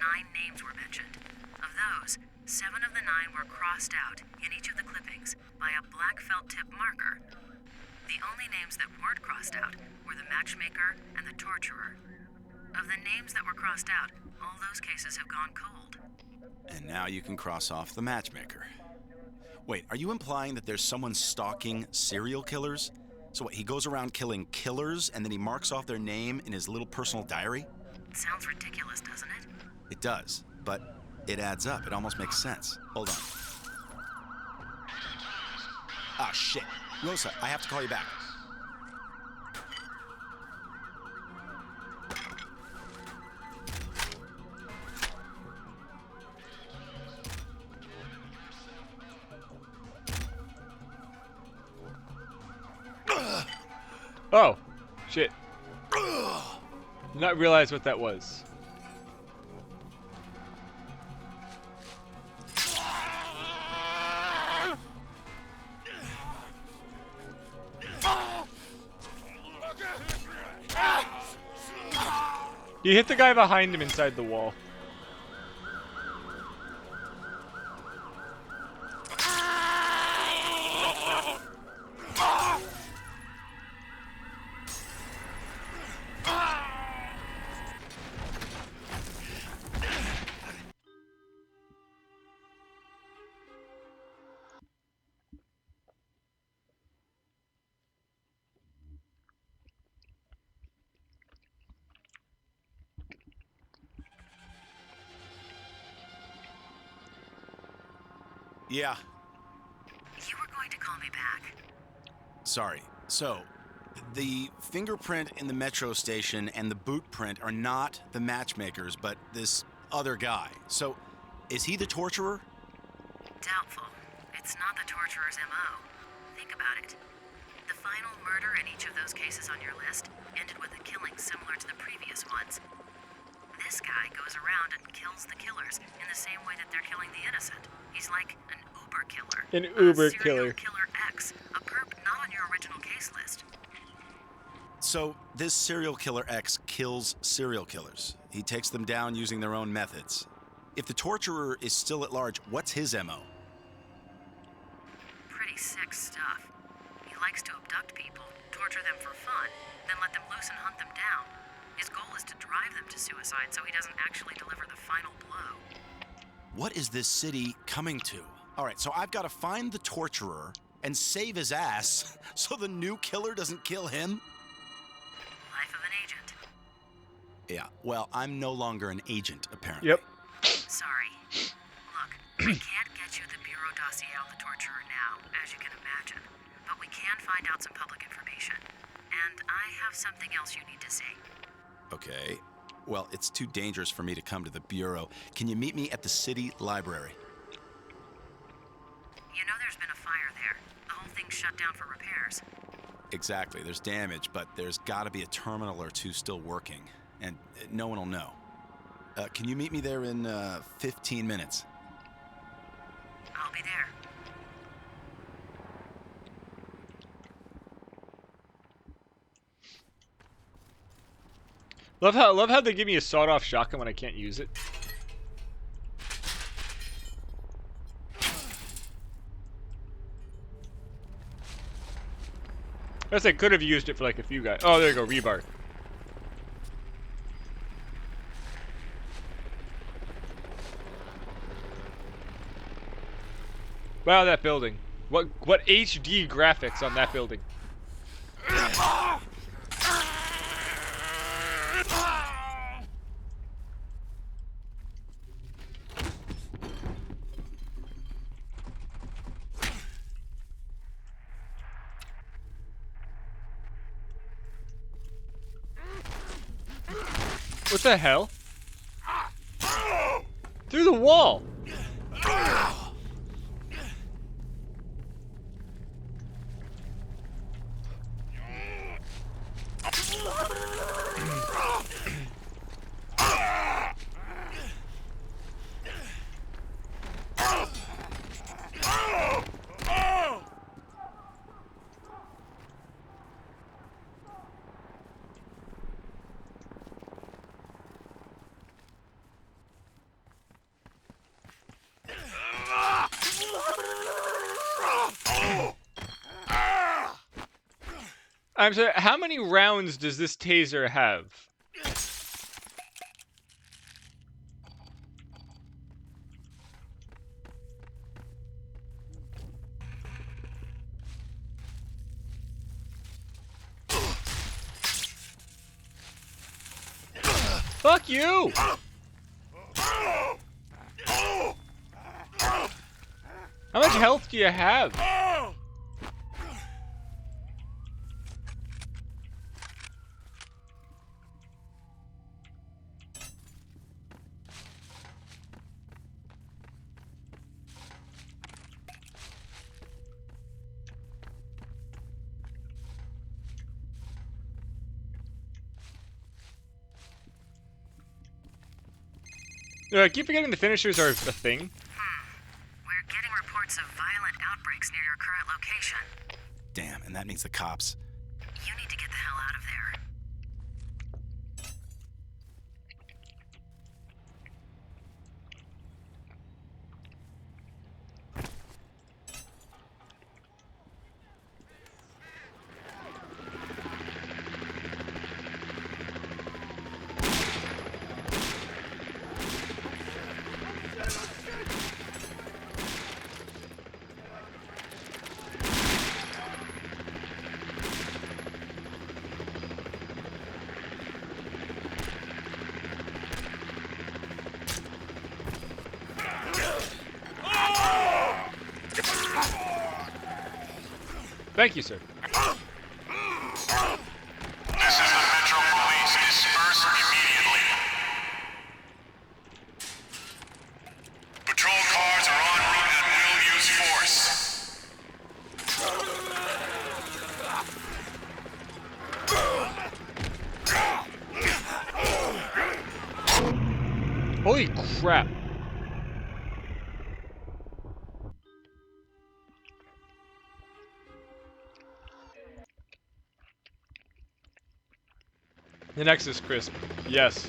9 names were mentioned. Of those, 7 of the 9 were crossed out in each of the clippings by a black felt tip marker. The only names that weren't crossed out were the matchmaker and the torturer. Of the names that were crossed out, all those cases have gone cold. And now you can cross off the matchmaker. Wait, are you implying that there's someone stalking serial killers? So what, he goes around killing killers and then he marks off their name in his little personal diary? Sounds ridiculous, doesn't it? It does, but it adds up. It almost makes sense. Hold on. Ah, shit. Rosa, I have to call you back. Oh, shit. Did not realize what that was. He hit the guy behind him inside the wall. Yeah, You were going to call me back. sorry. So, the fingerprint in the metro station and the boot print are not the matchmakers, but this other guy. So, is he the torturer? Doubtful. It's not the torturer's MO. Think about it. The final murder in each of those cases on your list ended with a killing similar to the previous ones. This guy goes around and kills the killers in the same way that they're killing the innocent. He's like an Uber killer. An Uber a serial killer. killer X, a perp not on your original case list. So, this serial killer X kills serial killers. He takes them down using their own methods. If the torturer is still at large, what's his MO? Pretty sick stuff. He likes to abduct people, torture them for fun, then let them loose and hunt them down. His goal is to drive them to suicide so he doesn't actually deliver the final blow. What is this city coming to? All right, so I've got to find the torturer and save his ass so the new killer doesn't kill him? Life of an agent. Yeah, well, I'm no longer an agent, apparently. Yep. Sorry. Look, we can't get you the Bureau dossier on the torturer now, as you can imagine. But we can find out some public information. And I have something else you need to see. Okay. Well, it's too dangerous for me to come to the Bureau. Can you meet me at the city library? You know there's been a fire there. The whole thing's shut down for repairs. Exactly. There's damage, but there's got to be a terminal or two still working, and no one will know. Can you meet me there in 15 minutes? I'll be there. Love how they give me a sawed-off shotgun when I can't use it. I guess I could have used it for like a few guys. Oh, there you go, rebar. Wow, that building. What HD graphics on that building. What the hell? Through the wall! I'm sorry, how many rounds does this taser have? Fuck you! How much health do you have? I keep forgetting the finishers are a thing. We're getting reports of violent outbreaks near your current location. Damn, and that means the cops. You need to get the hell out of there. Thank you, sir. This is the Metro Police. Disperse immediately. Patrol cars are en route and will use force. Holy crap. The next is crisp. Yes.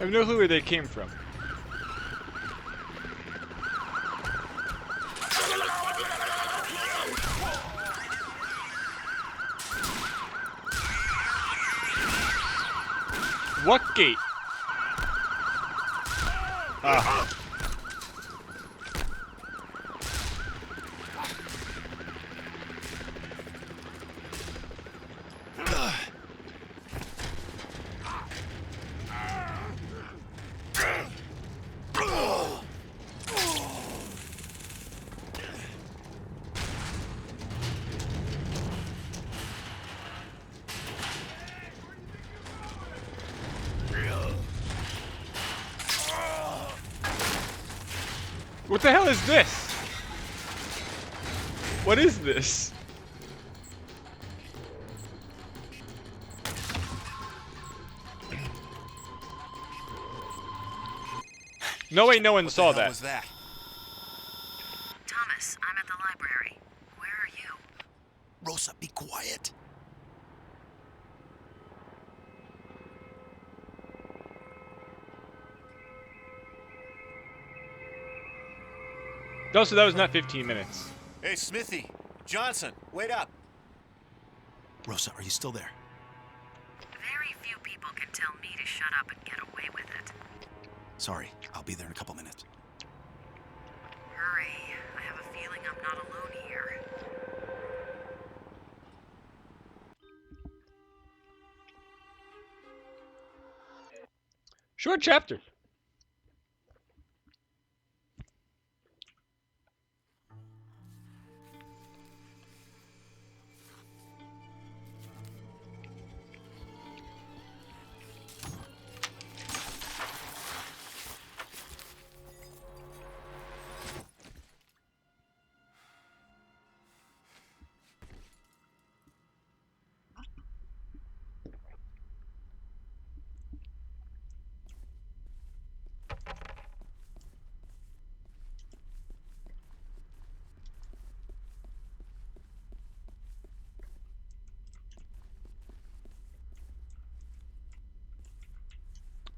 have no clue where they came from. What gate? Ah. What the hell is this? What is this? No way no one saw What the hell that. was that? Thomas, I'm at the library. Where are you? Rosa, be quiet. Oh, so that was not 15 minutes. Hey, Smithy. Johnson, wait up. Rosa, are you still there? Very few people can tell me to shut up and get away with it. Sorry, I'll be there in a couple minutes. Hurry. I have a feeling I'm not alone here. Short chapter.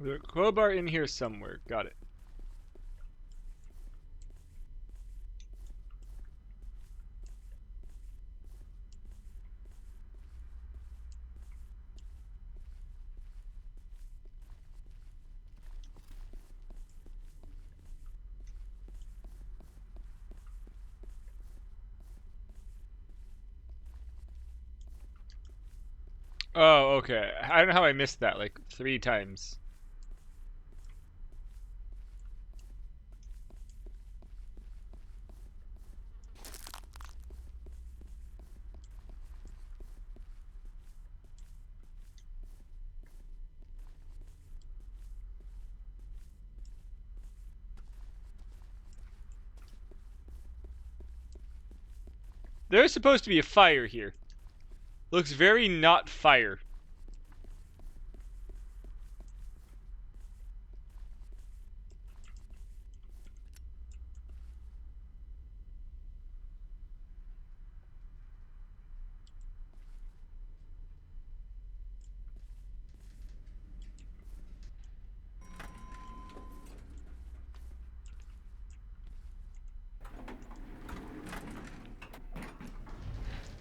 There's a crowbar in here somewhere. Got it. Oh, okay. I don't know how I missed that like 3 times. There's supposed to be a fire here. Looks very not fire.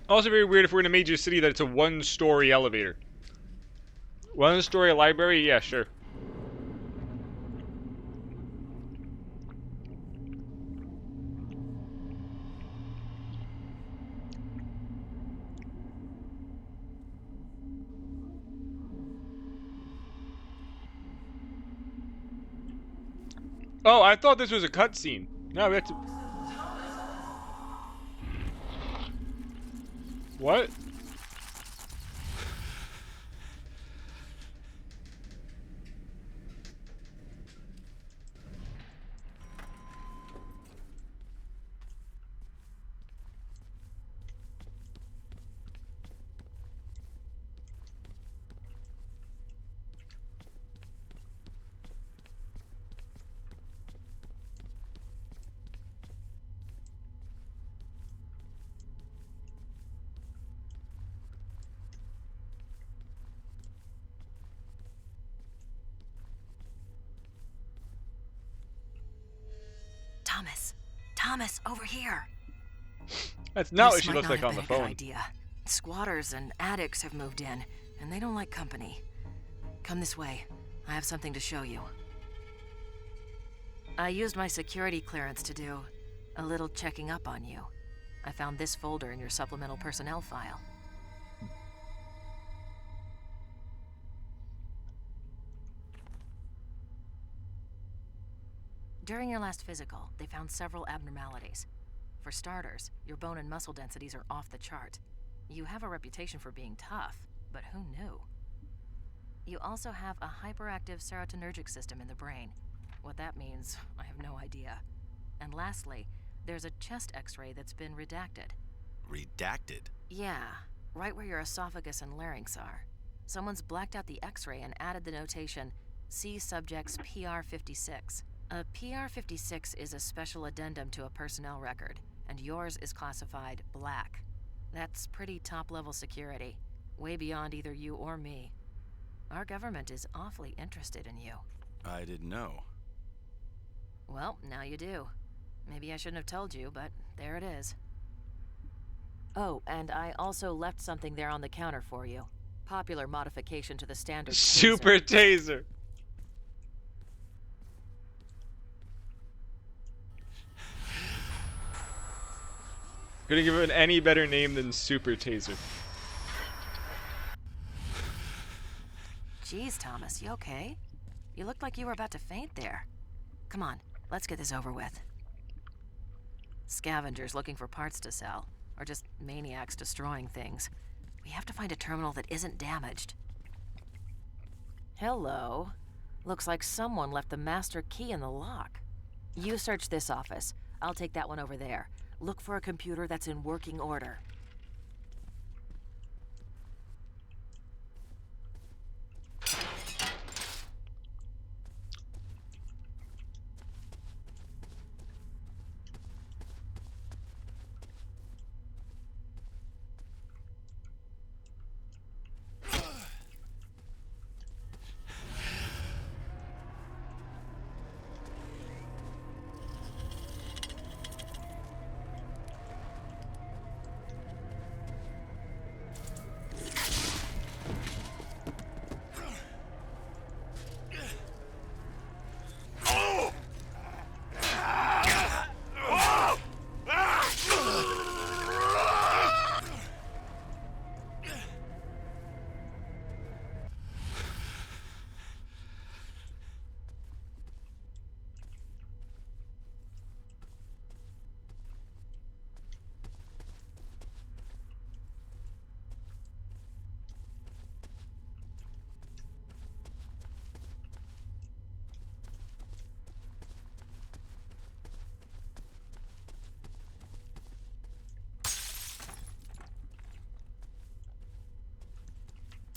Also very weird if we're in a major city that it's a 1-story elevator. 1-story library? Yeah, sure. Oh, I thought this was a cutscene. No, we have to... What? Thomas. Thomas, over here. That's not This what she might looks not like have on the been a good phone. idea. Squatters and addicts have moved in, and they don't like company. Come this way. I have something to show you. I used my security clearance to do a little checking up on you. I found this folder in your supplemental personnel file. During your last physical, they found several abnormalities. For starters, your bone and muscle densities are off the chart. You have a reputation for being tough, but who knew? You also have a hyperactive serotonergic system in the brain. What that means, I have no idea. And lastly, there's a chest x-ray that's been redacted. Redacted? Yeah, right where your esophagus and larynx are. Someone's blacked out the x-ray and added the notation, see subject's PR56. A PR56 is a special addendum to a personnel record, and yours is classified black. That's pretty top-level security, way beyond either you or me. Our government is awfully interested in you. I didn't know. Well, now you do. Maybe I shouldn't have told you, but there it is. Oh, and I also left something there on the counter for you. Popular modification to the standard Super taser. Couldn't give it any better name than Super Taser. Jeez, Thomas, you okay? You looked like you were about to faint there. Come on, let's get this over with. Scavengers looking for parts to sell, or just maniacs destroying things. We have to find a terminal that isn't damaged. Hello. Looks like someone left the master key in the lock. You search this office. I'll take that one over there. Look for a computer that's in working order.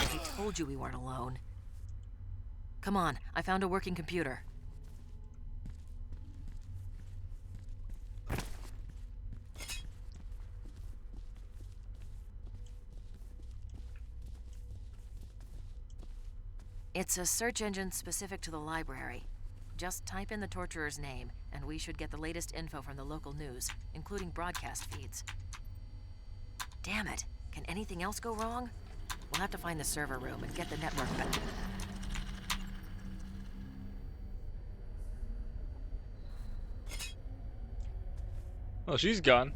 I told you we weren't alone. Come on, I found a working computer. It's a search engine specific to the library. Just type in the torturer's name, and we should get the latest info from the local news, including broadcast feeds. Damn it, can anything else go wrong? We'll have to find the server room and get the network back. Oh, she's gone.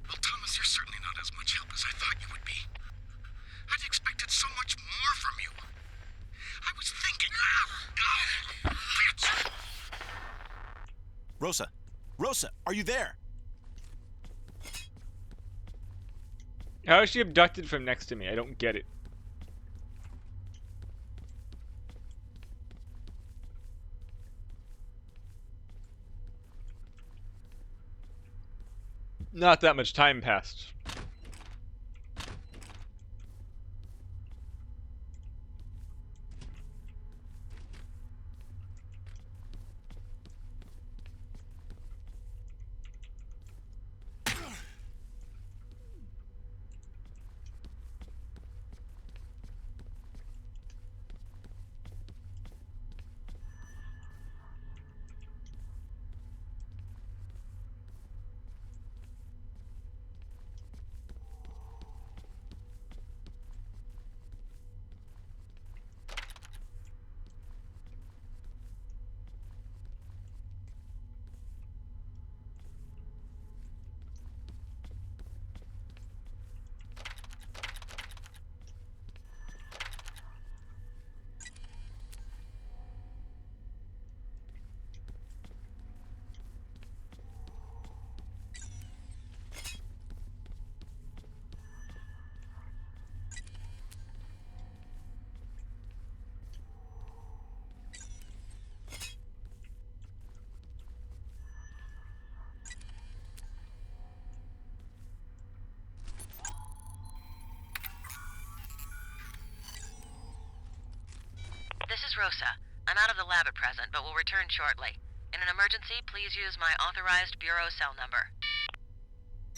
Well, Thomas, you're certainly not as much help as I thought you would be. I'd expected so much more from you. I was thinking... Rosa! Rosa, are you there? How is she abducted from next to me? I don't get it. Not that much time passed. Rosa. I'm out of the lab at present, but will return shortly. In an emergency, please use my authorized bureau cell number.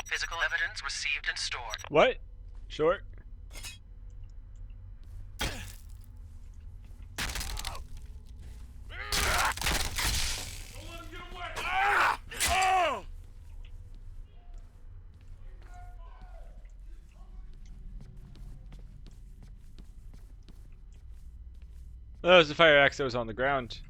Physical evidence received and stored. What? Short? That was the fire axe that was on the ground.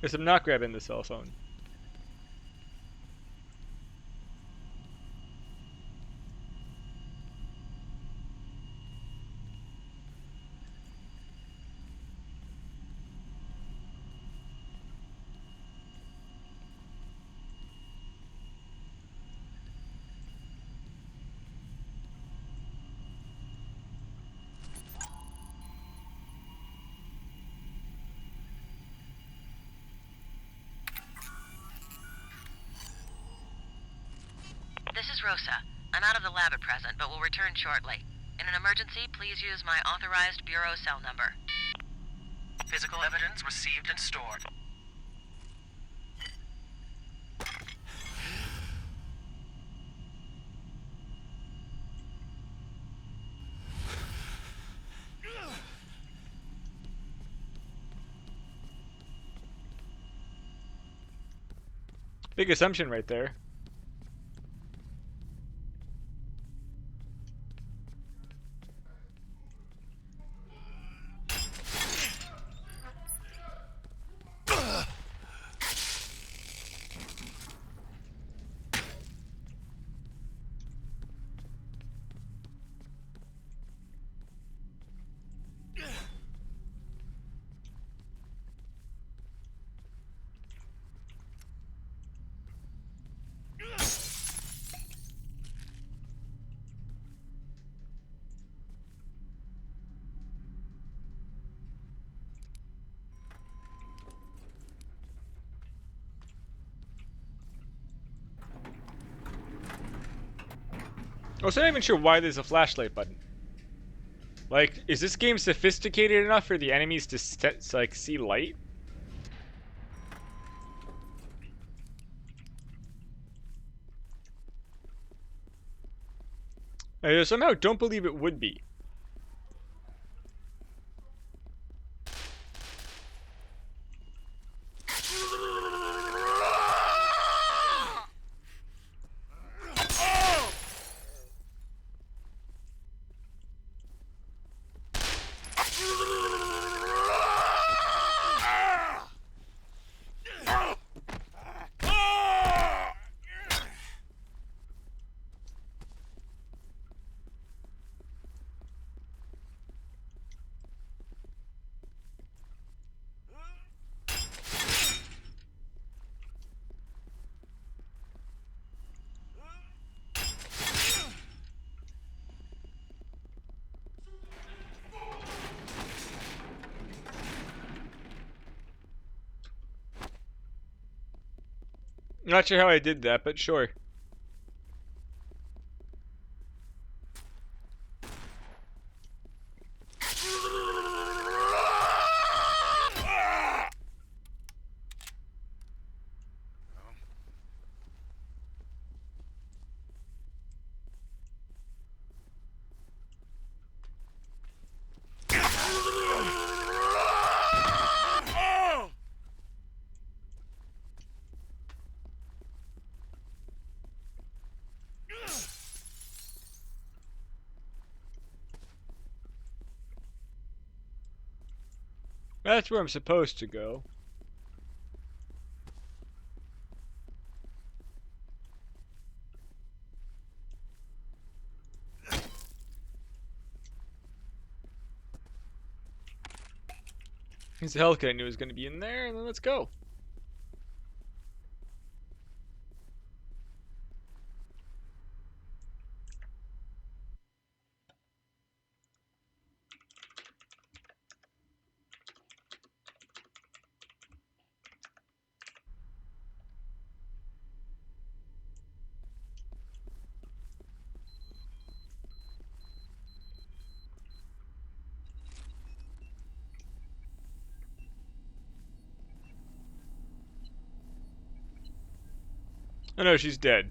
Guess I'm not grabbing the cell phone. This is Rosa. I'm out of the lab at present, but will return shortly. In an emergency, please use my authorized bureau cell number. Physical evidence received and stored. Big assumption right there. Also, I'm not even sure why there's a flashlight button. Like, is this game sophisticated enough for the enemies to like see light? I somehow don't believe it would be. Not sure how I did that, but sure. That's where I'm supposed to go. Here's the Hellcat I knew was going to be in there, and then let's go. Oh no, she's dead.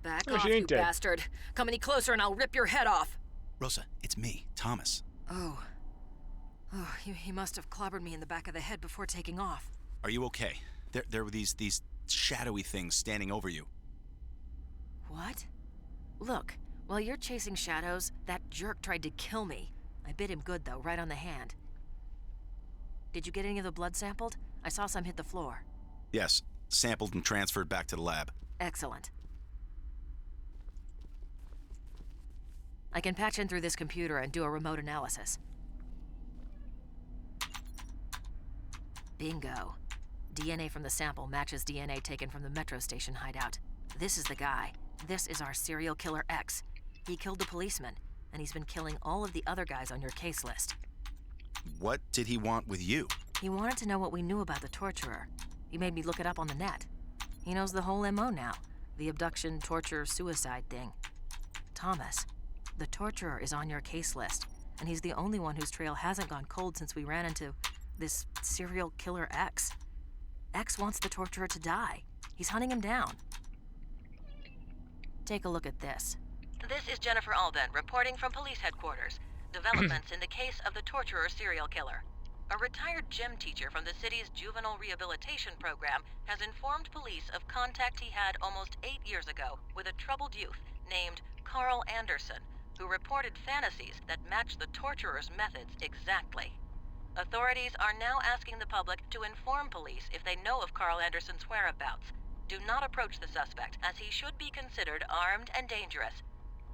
Back Oh, off, she you ain't dead. bastard. Come any closer and I'll rip your head off. Rosa, it's me, Thomas. Oh. Oh, he must have clobbered me in the back of the head before taking off. Are you okay? There were these shadowy things standing over you. What? Look, while you're chasing shadows, that jerk tried to kill me. I bit him good, though, right on the hand. Did you get any of the blood sampled? I saw some hit the floor. Yes, sampled and transferred back to the lab. Excellent. I can patch in through this computer and do a remote analysis. Bingo. DNA from the sample matches DNA taken from the metro station hideout. This is the guy. This is our serial killer X. He killed the policeman, and he's been killing all of the other guys on your case list. What did he want with you? He wanted to know what we knew about the torturer. He made me look it up on the net. He knows the whole MO now. The abduction, torture, suicide thing. Thomas, the torturer is on your case list, and he's the only one whose trail hasn't gone cold since we ran into this serial killer X. X wants the torturer to die. He's hunting him down. Take a look at this. This is Jennifer Alban reporting from police headquarters. Developments in the case of the torturer serial killer. A retired gym teacher from the city's juvenile rehabilitation program has informed police of contact he had almost 8 years ago with a troubled youth named Carl Anderson, who reported fantasies that match the torturer's methods exactly. Authorities are now asking the public to inform police if they know of Carl Anderson's whereabouts. Do not approach the suspect, as he should be considered armed and dangerous.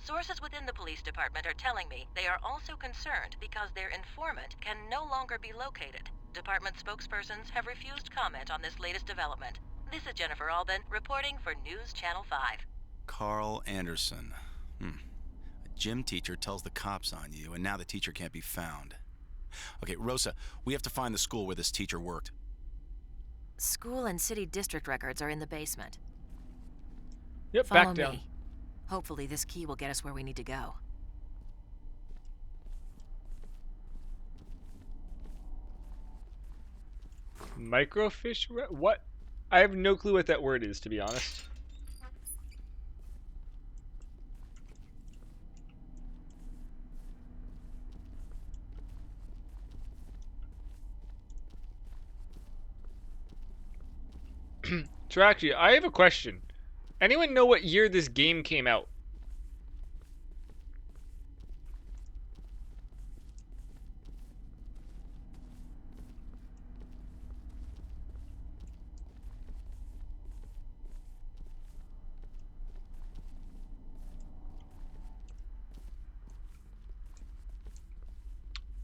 Sources within the police department are telling me they are also concerned because their informant can no longer be located. Department spokespersons have refused comment on this latest development. This is Jennifer Alban reporting for News Channel 5. Carl Anderson. A gym teacher tells the cops on you, and now the teacher can't be found. Okay, Rosa, we have to find the school where this teacher worked. School and city district records are in the basement. Yep, Follow back down. me. Hopefully this key will get us where we need to go. Microfiche? What? I have no clue what that word is, to be honest. So actually, I have a question. Anyone know what year this game came out?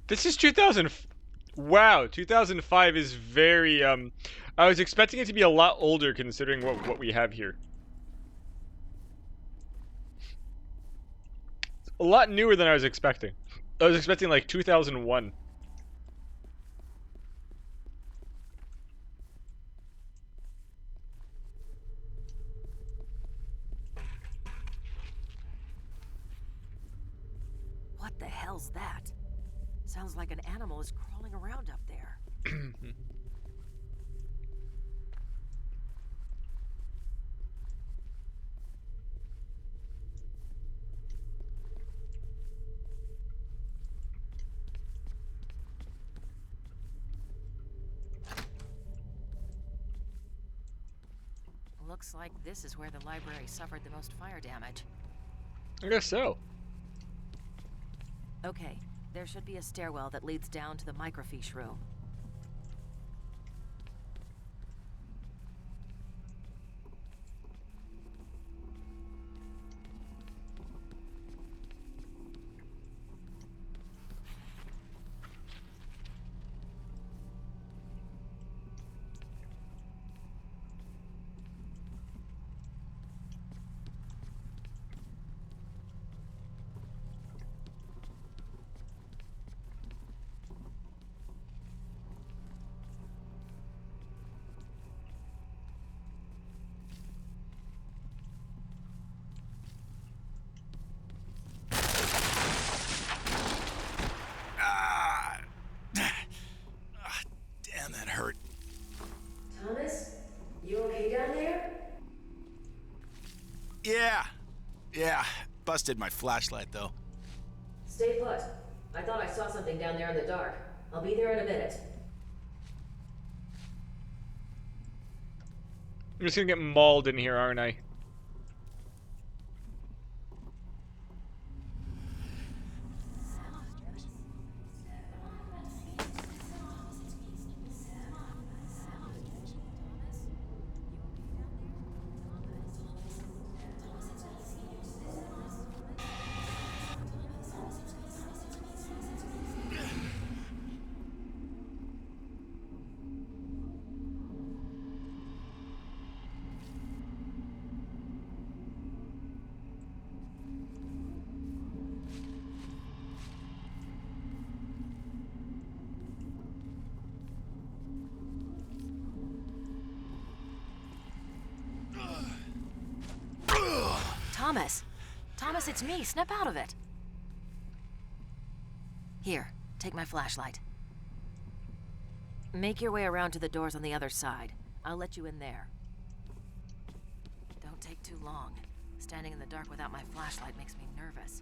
This is 2000. Wow, 2005 is very I was expecting it to be a lot older considering what we have here. It's a lot newer than I was expecting. I was expecting like 2001. What the hell's that? Sounds like an animal is crawling around up there. Looks like this is where the library suffered the most fire damage. I guess so. Okay, there should be a stairwell that leads down to the microfiche room. Damn, that hurt. Thomas, you okay down there? Yeah. Busted my flashlight, though. Stay put. I thought I saw something down there in the dark. I'll be there in a minute. I'm just gonna get mauled in here, aren't I? Thomas! Thomas, it's me. Snap out of it. Here, take my flashlight. Make your way around to the doors on the other side. I'll let you in there. Don't take too long. Standing in the dark without my flashlight makes me nervous.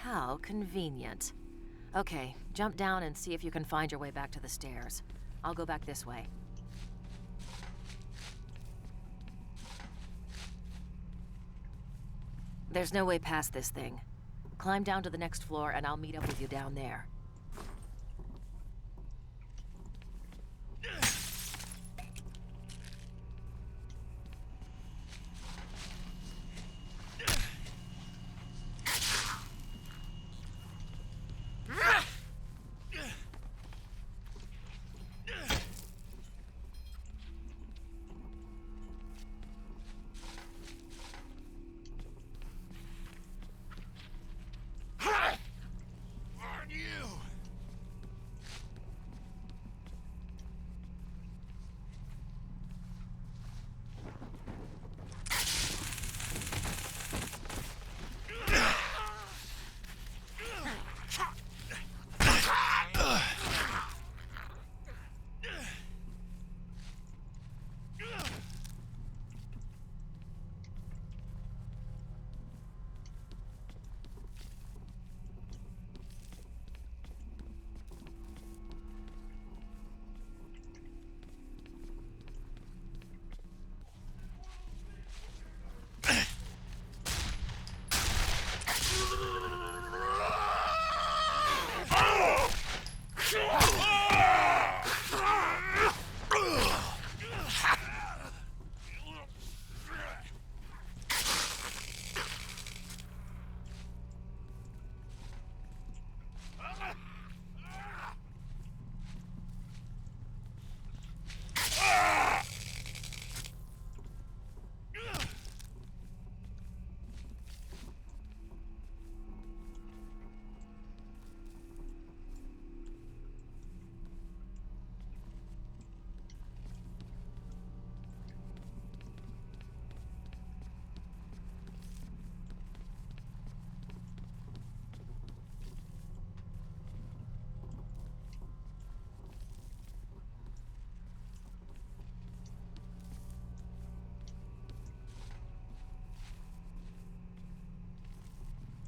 How convenient. Okay, jump down and see if you can find your way back to the stairs. I'll go back this way. There's no way past this thing. Climb down to the next floor and I'll meet up with you down there.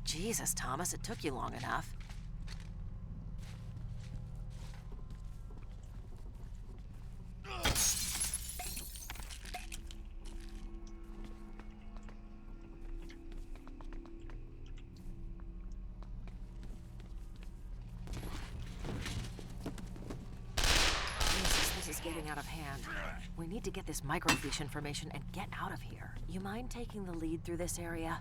Jesus, Thomas, it took you long enough. Jesus, this is getting out of hand. We need to get this microfiche information and get out of here. You mind taking the lead through this area?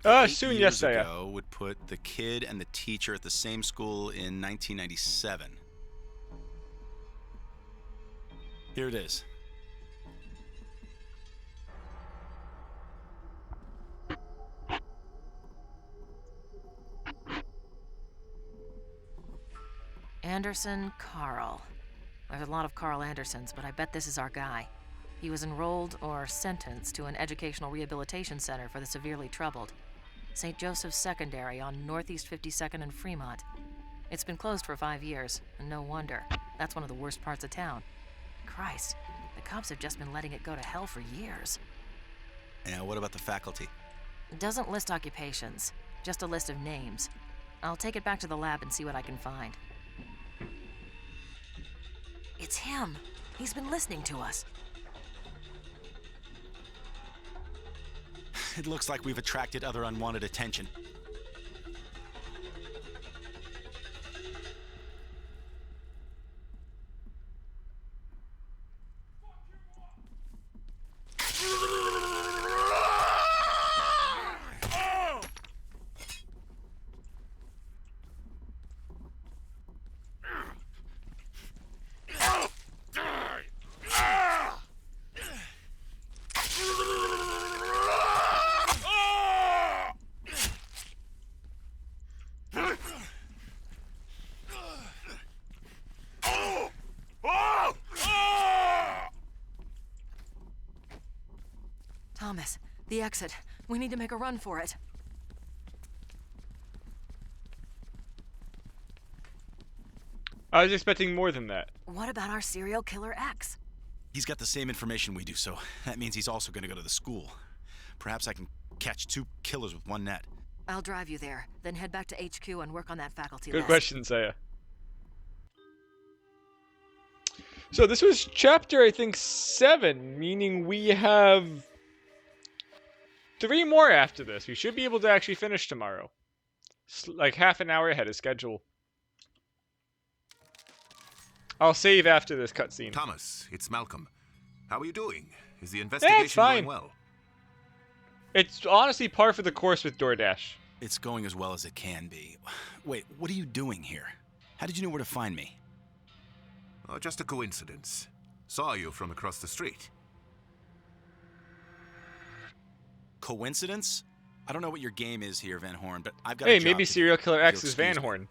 8 Soon, years yes, Saya. ago would put the kid and the teacher at the same school in 1997. Here it is. Anderson Carl. There's a lot of Carl Andersons, but I bet this is our guy. He was enrolled or sentenced to an educational rehabilitation center for the severely troubled. St. Joseph's Secondary on Northeast 52nd and Fremont. It's been closed for 5 years, and no wonder. That's one of the worst parts of town. Christ, the cops have just been letting it go to hell for years. Now, what about the faculty? It doesn't list occupations, just a list of names. I'll take it back to the lab and see what I can find. It's him. He's been listening to us. It looks like we've attracted other unwanted attention. Thomas, the exit. We need to make a run for it. I was expecting more than that. What about our serial killer X? He's got the same information we do, so that means he's also going to go to the school. Perhaps I can catch 2 killers with one net. I'll drive you there, then head back to HQ and work on that faculty Good list. question, Saya. So this was chapter, I think, 7, meaning we have 3 more after this. We should be able to actually finish tomorrow. Like half an hour ahead of schedule. I'll save after this cutscene. Thomas, it's Malcolm. How are you doing? Is the investigation fine. going well? It's honestly par for the course with DoorDash. It's going as well as it can be. Wait, what are you doing here? How did you know where to find me? Oh, just a coincidence. Saw you from across the street. Coincidence? I don't know what your game is here, Van Horn, but I've got Hey, a job maybe to do. serial killer If X you'll is Van excuse me. Horn.